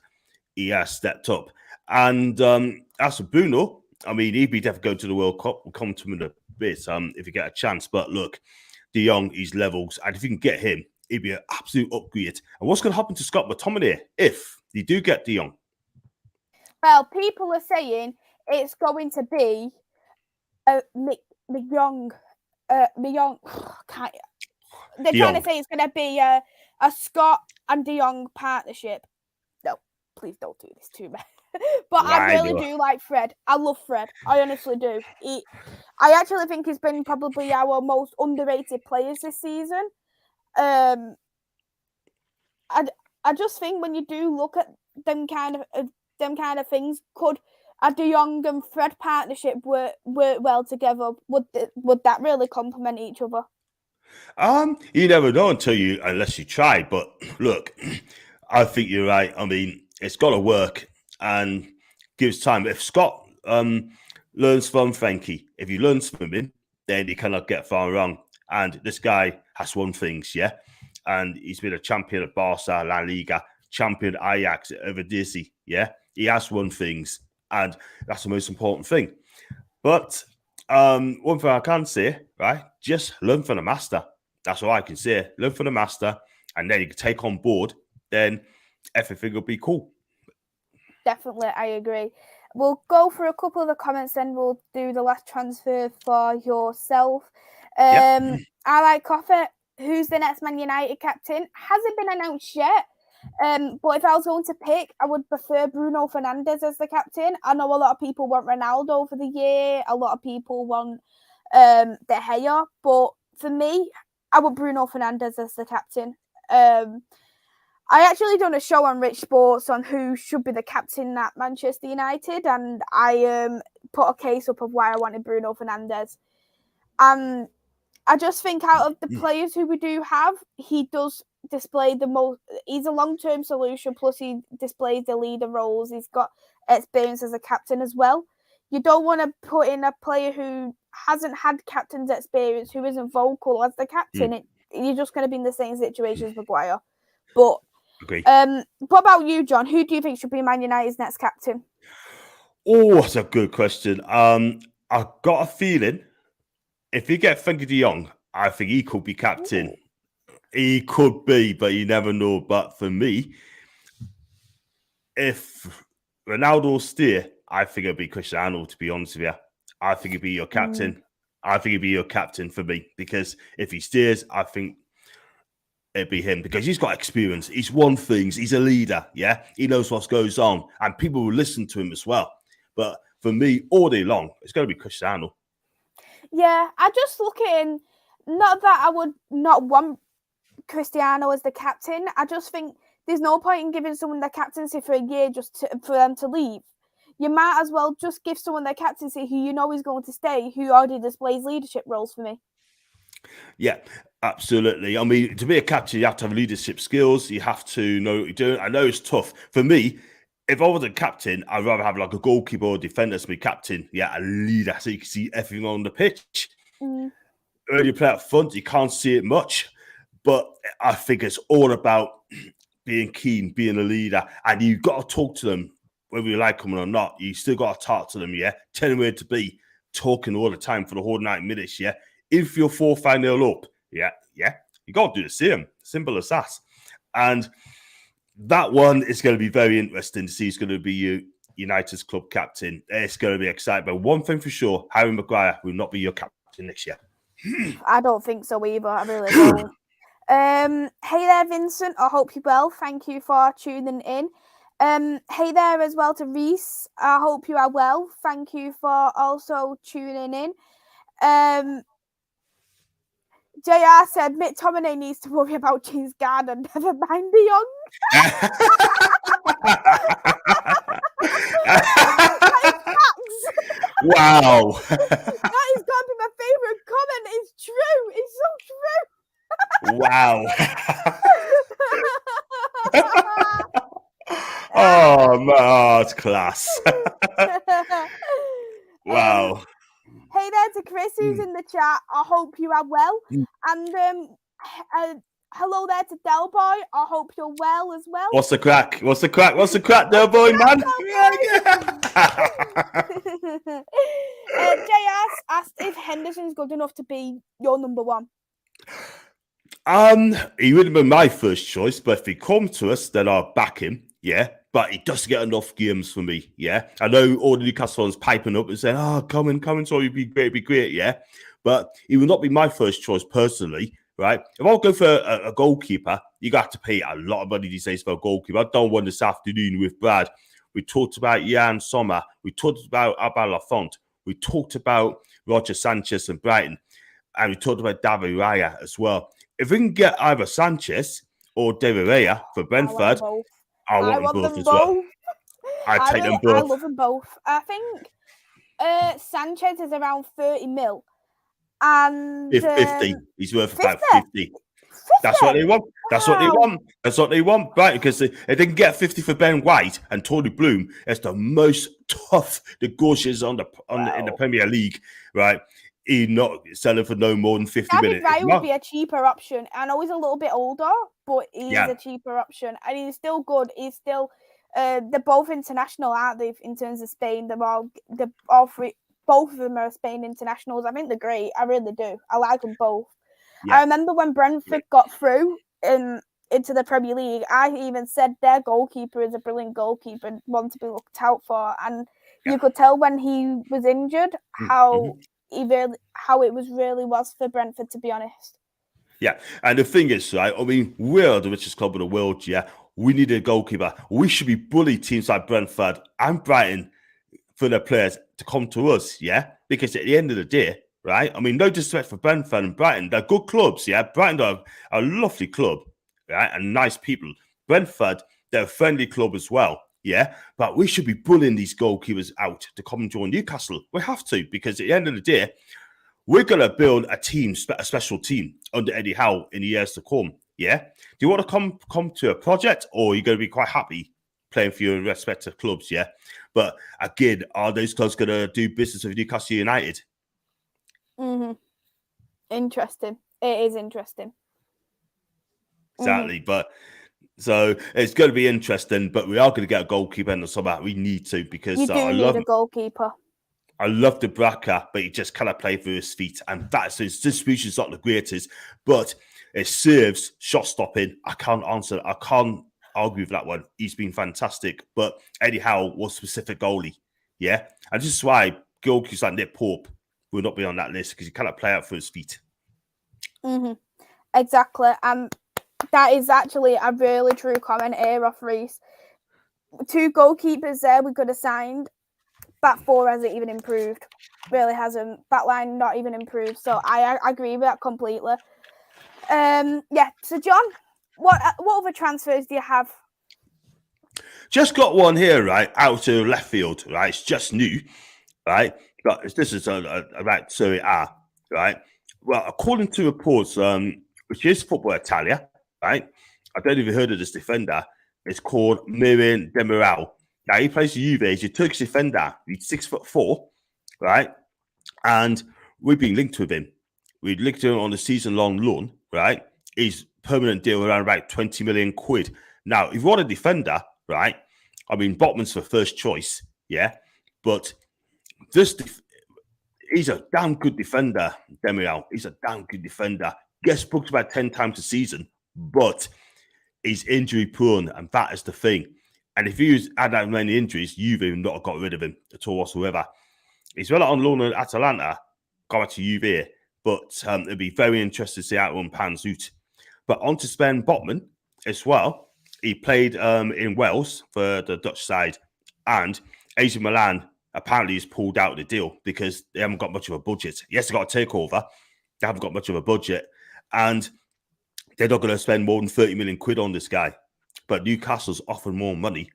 he has stepped up. And as for Bruno, I mean, he'd be definitely going to the World Cup. We'll come to him in a bit if you get a chance. But look, de Jong, he's levels, and if you can get him, it'd be an absolute upgrade. And what's going to happen to Scott McTominay if you do get de Jong? Well, people are saying it's going to be Young. They're trying to say it's going to be a Scott and de Jong partnership. No, please don't do this to me. But I really do like Fred. I love Fred. I honestly do. I actually think he's been probably our most underrated players this season. I just think when you do look at them kind of things, could a de Jong and Fred partnership work well together? Would that really complement each other? You never know unless you try. But look, I think you're right. I mean, it's got to work and gives time. If Scott learns from Frenkie, if he learns from him, then he cannot get far wrong. And this guy has won things, yeah. And he's been a champion at Barca, La Liga, champion at Ajax, Eredivisie, yeah. He has won things, and that's the most important thing. But one thing I can say, right, just learn from the master. That's all I can say. Learn from the master, and then you can take on board, then everything will be cool. Definitely, I agree. We'll go through a couple of the comments, then we'll do the last transfer for yourself. I like Coffee. Who's the next Man United captain? Hasn't been announced yet. But if I was going to pick, I would prefer Bruno Fernandes as the captain. I know a lot of people want Ronaldo for the year. A lot of people want De Gea. But for me, I want Bruno Fernandes as the captain. I actually done a show on Rich Sports on who should be the captain at Manchester United, and I put a case up of why I wanted Bruno Fernandes. And I just think out of the players who we do have, he does display the most. He's a long-term solution, plus he displays the leader roles. He's got experience as a captain as well. You don't want to put in a player who hasn't had captain's experience, who isn't vocal as the captain. You're just going to be in the same situation as Maguire. But agree. What about you, John? Who do you think should be Man United's next captain? Oh, that's a good question. I've got a feeling if you get Frenkie de Jong, I think he could be captain. Ooh. He could be, but you never know. But for me, if Ronaldo steer, I think it'd be Cristiano, to be honest with you. I think he'd be your captain. I think he'd be your captain for me, because if he steers, I think it'd be him, because he's got experience. He's won things. He's a leader, yeah? He knows what goes on, and people will listen to him as well. But for me, all day long, it's going to be Cristiano. Yeah, I just look at him, not that I would not want Cristiano as the captain. I just think there's no point in giving someone their captaincy for a year just for them to leave. You might as well just give someone their captaincy who you know is going to stay, who already displays leadership roles for me. Yeah, absolutely. I mean, to be a captain, you have to have leadership skills. You have to know what you're doing. I know it's tough. For me, if I was a captain, I'd rather have like a goalkeeper or defender as my captain. Yeah, a leader, so you can see everything on the pitch. When you play up front, you can't see it much. But I think it's all about being keen, being a leader. And you've got to talk to them, whether you like them or not. You still got to talk to them, yeah? Tell them where to be, talking all the time for the whole 90 minutes, yeah? If you're 4-5-0 up, yeah, you got to do the same. Simple as that. And that one is going to be very interesting to see who's going to be United's club captain. It's going to be exciting. But one thing for sure, Harry Maguire will not be your captain next year. I don't think so either. I really don't. Hey there, Vincent. I hope you're well. Thank you for tuning in. Hey there as well to Reese. I hope you are well. Thank you for also tuning in. JR said McTominay needs to worry about James Garner, never mind De Jong. Wow. That is going to be my favourite comment. It's true. It's so true. Wow. Oh, man, that's class. Wow. Hey there to Chris, who's in the chat. I hope you are well. And hello there to Del Boy. I hope you're well as well. What's the crack? What's the crack? What's the crack, Del Boy, man? JS asked if Henderson's good enough to be your number one. He would have been my first choice, but if he come to us, then I'll back him. Yeah. But he doesn't get enough games for me, yeah? I know all the Newcastle fans piping up and saying, oh, come in, so he'd be great, yeah? But he will not be my first choice personally, right? If I'll go for a goalkeeper, you got to pay a lot of money these days for a goalkeeper. I've done one this afternoon with Brad. We talked about Jan Sommer. We talked about Abel Lafont. We talked about Roger Sanchez and Brighton. And we talked about David Raya as well. If we can get either Sanchez or David Raya for Brentford, I want them both as well. I take them both. I love them both. I think Sanchez is around 30 mil. And 50. He's worth about 50. That's what they want. That's what they want. That's what they want. Right, because if they can get 50 for Ben White and Tony Bloom, it's the most tough negotiators in the Premier League, right? He's not selling for no more than 50 David minutes. Raya would be a cheaper option. I know he's a little bit older, but he's a cheaper option. And he's still good. He's still they're both international, aren't they, in terms of Spain? They're all three. Both of them are Spain internationals. I think they're great. I really do. I like them both. Yeah. I remember when Brentford got through into the Premier League, I even said their goalkeeper is a brilliant goalkeeper and one to be looked out for. And you could tell when he was injured how it was for Brentford, to be honest. Yeah, and the thing is, right, I mean, we're the richest club in the world, yeah? We need a goalkeeper. We should be bullying teams like Brentford and Brighton for their players to come to us, yeah? Because at the end of the day, right? I mean, no disrespect for Brentford and Brighton. They're good clubs, yeah? Brighton are a lovely club, right? And nice people. Brentford, they're a friendly club as well, yeah? But we should be bullying these goalkeepers out to come and join Newcastle. We have to, because at the end of the day, we're going to build a team, a special team under Eddie Howe in the years to come, yeah? Do you want to come to a project, or are you going to be quite happy playing for your respective clubs, yeah? But again, are those clubs going to do business with Newcastle United? Interesting. It is interesting. Exactly. But so it's going to be interesting, but we are going to get a goalkeeper in the summer. We need to, because you do need a goalkeeper. I love the Braca, but he just cannot play for his feet. And that's his distribution's not the greatest, but it serves shot stopping. I can't argue with that one. He's been fantastic. But Eddie Howe was specific goalie. Yeah. And this is why goalkeepers like Nick Pope will not be on that list, because he cannot play out for his feet. Exactly. That is actually a really true comment here off Reese. 2 goalkeepers there we could have signed. Back 4 hasn't even improved. Really hasn't. Back line not even improved. So I agree with that completely. Yeah. So John, what other transfers do you have? Just got one here, right, out to left field, right? It's just new, right? But this is about Serie A, right? Well, according to reports, which is Football Italia, right? I don't know if you heard of this defender. It's called Mirin Demiral. Now, he plays for Juve. He's a Turkish defender. He's 6'4", right? And we've been linked with him. We linked him on a season-long loan, right? His permanent deal around about 20 million quid. Now, if you want a defender, right? I mean, Botman's for first choice, yeah? But he's a damn good defender, Demiral. He's a damn good defender. Gets booked about 10 times a season, but he's injury prone, and that is the thing. And if he had that many injuries, you've even not got rid of him at all whatsoever. He's well on loan at Atalanta, go back to Juve, but it'd be very interesting to see how it pans out. But on to Sven Botman as well. He played in Wales for the Dutch side, and AC Milan apparently has pulled out the deal because they haven't got much of a budget. Yes, they got a takeover. They haven't got much of a budget, and they're not going to spend more than 30 million quid on this guy. But Newcastle's offered more money.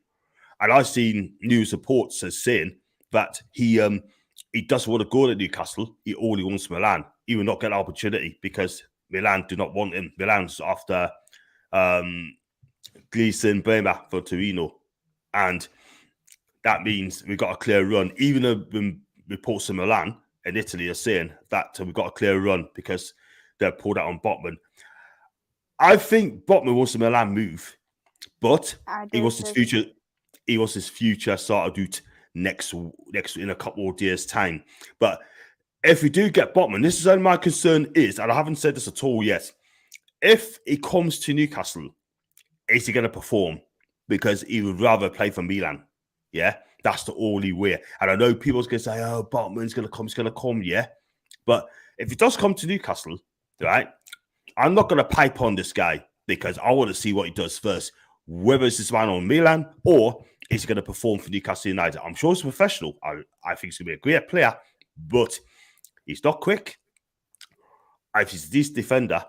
And I've seen news reports as saying that he doesn't want to go to Newcastle. He only wants Milan. He will not get an opportunity because Milan do not want him. Milan's after Gleason Bremer for Torino. And that means we've got a clear run. Even the reports of Milan in Italy are saying that we've got a clear run because they're pulled out on Botman. I think Botman wants a Milan move, but he wants his future. He wants his future sorted out next in a couple of years' time. But if we do get Botman, this is only my concern is, and I haven't said this at all yet. If he comes to Newcastle, is he going to perform? Because he would rather play for Milan. Yeah, that's the only way. And I know people's going to say, "Oh, Botman's going to come. He's going to come." Yeah, but if he does come to Newcastle, right? I'm not going to pipe on this guy because I want to see what he does first. Whether it's this man on Milan or is he going to perform for Newcastle United? I'm sure he's a professional. I think he's going to be a great player, but he's not quick. I think he's a decent defender,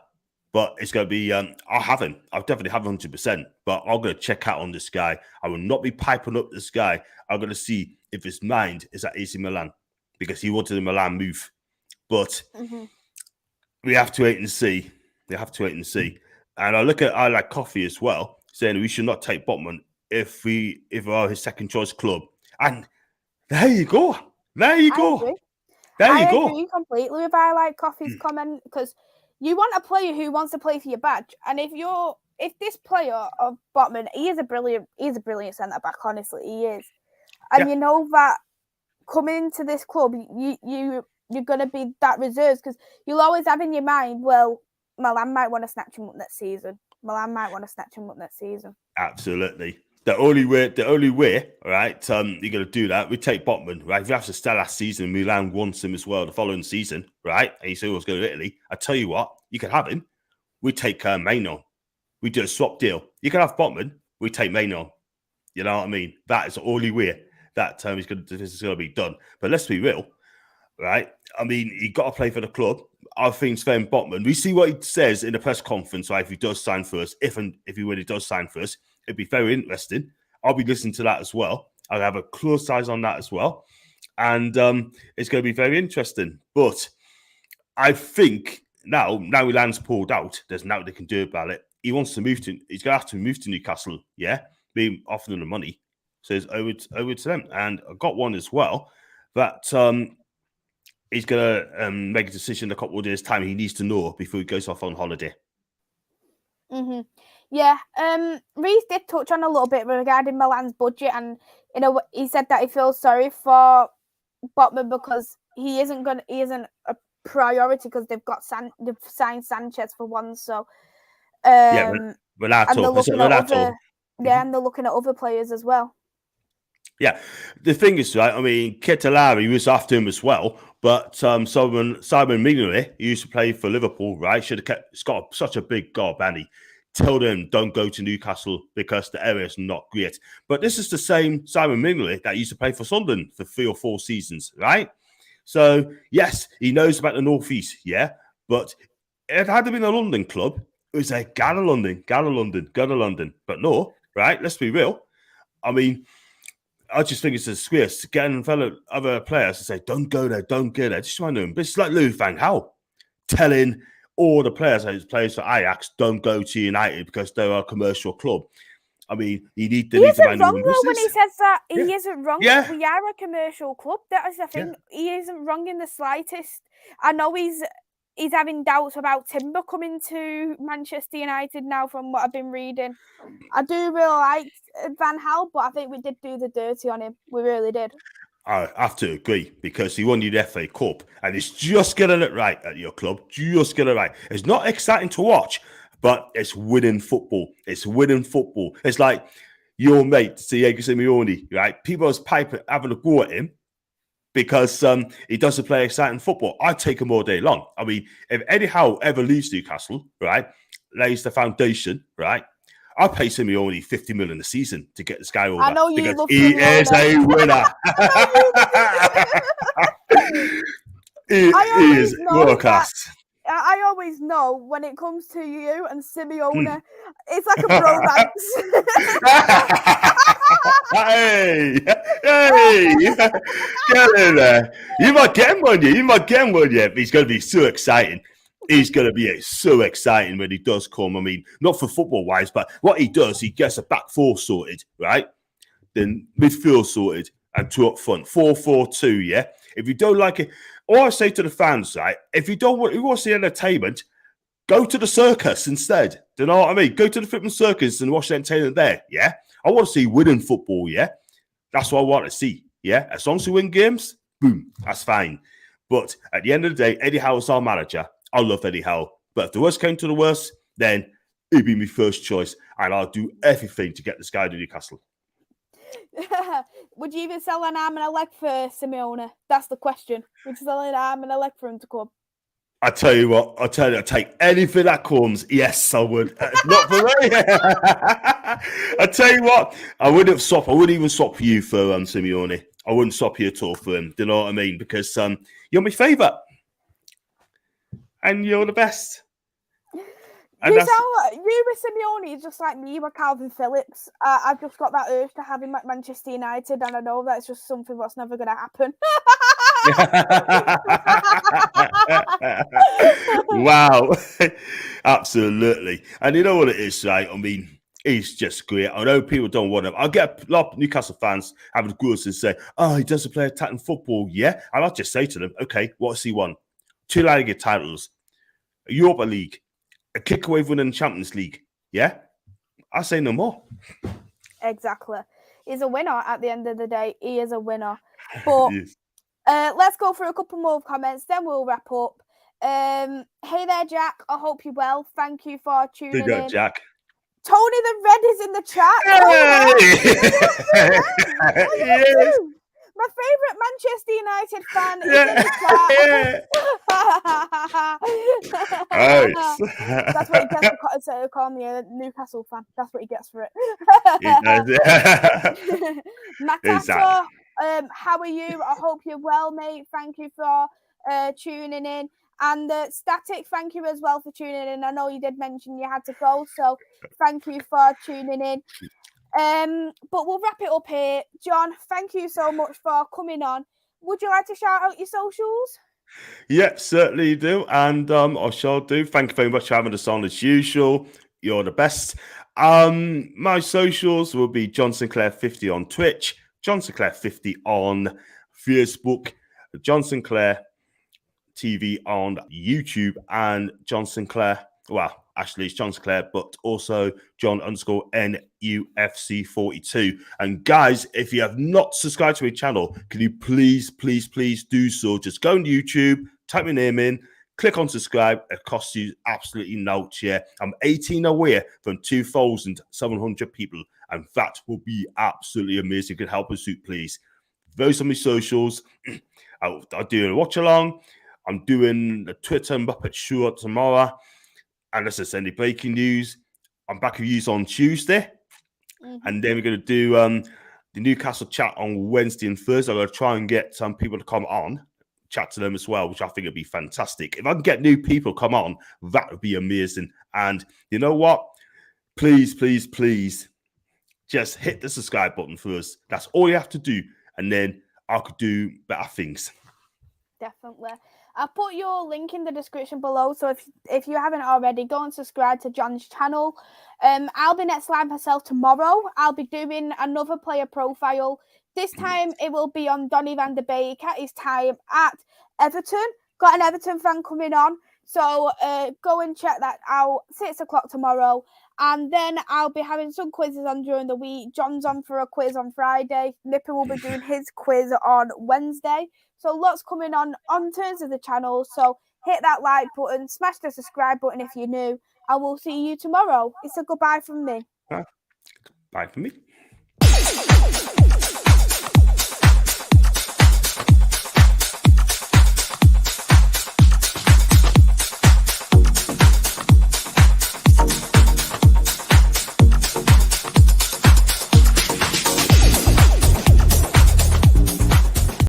but it's going to be, I'll have him. I'll definitely have 100%, but I'm going to check out on this guy. I will not be piping up this guy. I'm going to see if his mind is at AC Milan because he wanted a Milan move. But we have to wait and see. They have to wait and see. And I like Coffee as well, saying we should not take Botman if we are his second choice club. And there you go. There you go. I agree completely with I like Coffee's comment because you want a player who wants to play for your badge. And if this player of Botman, he's a brilliant centre back, honestly, he is. And you know that coming into this club, you're going to be that reserved because you'll always have in your mind, well, Milan might want to snatch him up next season. Absolutely. The only way, right, you're going to do that, we take Botman, right? If you have to start last season, Milan wants him as well the following season, right? And you say, let's go to Italy. I tell you what, you can have him. We take Maino. We do a swap deal. You can have Botman. We take Maino. You know what I mean? That is the only way that this is going to be done. But let's be real. right? I mean, he got to play for the club. I think Sven Botman, we see what he says in the press conference, right? If he does sign first, if he really does sign first, it'd be very interesting. I'll be listening to that as well. I'll have a close eyes on that as well. And it's going to be very interesting. But I think now Milan's pulled out, there's nothing they can do about it. He's going to have to move to Newcastle, yeah? Being offering the money. So it's over to them. And I got one as well that he's going to make a decision in a couple of days' time. He needs to know before he goes off on holiday. Mm-hmm. Yeah, Reece did touch on a little bit regarding Milan's budget, and he said that he feels sorry for Botman because he isn't a priority because they've signed Sanchez for one. So Renato. and they're looking at they're looking at other players as well. Yeah, the thing is, right, I mean, Ketelari was after him as well, but Simon Mignolet, he used to play for Liverpool, right? He's got such a big gob, and he told him don't go to Newcastle because the area is not great. But this is the same Simon Mignolet that used to play for Sunderland for 3 or 4 seasons, right? So, yes, he knows about the North East, yeah, but it had been a London club, it was like, go to London. But no, right, let's be real. I mean, I just think it's a disgrace to get other players to say, don't go there. Just trying to, it's like Louis van Gaal telling all the players that plays for Ajax, don't go to United because they're a commercial club. I mean, he isn't wrong though when he says that. He isn't wrong. Yeah. We are a commercial club. That is the thing. Yeah. He isn't wrong in the slightest. I know he's having doubts about Timber coming to Manchester United now from what I've been reading. I do really like Van Gaal, but I think we did do the dirty on him. We really did. I have to agree because he won the FA Cup and he's just getting it right at your club. Just getting it right. It's not exciting to watch, but it's winning football. It's like your mate, Diego Simeone, right? People was having a go at him because he doesn't play exciting football. I take him all day long. I mean, if Eddie Howe ever leaves Newcastle, right, lays the foundation, right, I'll pay Simeone 50 million a season to get this guy over. I know you love he is a winner. he is world class. I always know when it comes to you and Simeone, it's like a bromance. Hey, get in there. You might get one, yeah. He's going to be so exciting. He's going to be so exciting when he does come. I mean, not for football-wise, but what he does, he gets a back four sorted, right? Then midfield sorted and 2 up front. 4-4-2, yeah? If you don't like it, all I say to the fans, right, if you want to see entertainment, go to the circus instead. Do you know what I mean? Go to the flipping circus and watch the entertainment there, yeah? I want to see winning football, yeah? That's what I want to see, yeah? As long as we win games, boom, that's fine. But at the end of the day, Eddie Howe is our manager. I love Eddie Howe. But if the worst came to the worst, then he'd be my first choice. And I'll do everything to get this guy to Newcastle. Would you even sell an arm and a leg for Simeone? That's the question. Would you sell an arm and a leg for him to come? I tell you what, I'll take anything that comes. Yes, I would. Not for me. I tell you what, I wouldn't even swap for you for Simeone. I wouldn't swap you at all for him. Do you know what I mean? Because you're my favourite. And you're the best. And you with Simeone is just like me with Calvin Phillips. I've just got that urge to have him at Manchester United, and I know that's just something that's never going to happen. Wow. Absolutely. And you know what it is, right? I mean, he's just great. I know people don't want him. I get a lot of Newcastle fans having the goods and say, oh, he doesn't play attacking football. Yeah. And I'll just say to them, okay, what's he won? 2 La Liga titles, a Europa League, a kick away winning Champions League. Yeah? I say no more. Exactly. He's a winner at the end of the day. He is a winner. But let's go through a couple more comments, then we'll wrap up. Hey there, Jack. I hope you're well. Thank you for tuning in. Big up, Jack. Tony the Red is in the chat. Hey! My favourite Manchester United fan is in the chat. Nice. That's what he gets for calling me a Newcastle fan. That's what he gets for it. How are you? I hope you're well, mate. Thank you for tuning in. And Static, thank you as well for tuning in. I know you did mention you had to go, so thank you for tuning in. But we'll wrap it up here. John, thank you so much for coming on. Would you like to shout out your socials? Yeah, certainly do. And I shall do. Thank you very much for having us on as usual. You're the best. My socials will be John Sinclair 50 on Twitch, John Sinclair 50 on Facebook, John Sinclair TV on YouTube, and John Sinclair. Well, actually, it's John Sinclair, but also John_NUFC42. And guys, if you have not subscribed to my channel, can you please do so? Just go on YouTube, type my name in, click on subscribe. It costs you absolutely no chair. I'm 18 away from 2,700 people, and that will be absolutely amazing. You can help us out, please. Those are my socials. I'll do a watch along. I'm doing the Twitter Muppet Show tomorrow. Unless there's any breaking news, I'm back with you on Tuesday. And then we're going to do the Newcastle chat on Wednesday and Thursday. I'm going to try and get some people to come on, chat to them as well, which I think would be fantastic. If I can get new people come on, that would be amazing. And you know what? Please, just hit the subscribe button for us. That's all you have to do. And then I could do better things. Definitely. I'll put your link in the description below, so if you haven't already, go and subscribe to John's channel. I'll be next live myself tomorrow. I'll be doing another player profile. This time it will be on Donny van der Beek at his time at Everton. Got an Everton fan coming on, so go and check that out. 6 o'clock tomorrow. And then I'll be having some quizzes on during the week. John's on for a quiz on Friday. Nipper will be doing his quiz on Wednesday. So lots coming on terms of the channel. So hit that like button, smash the subscribe button if you're new, and we'll see you tomorrow. It's a goodbye from me. Bye from me.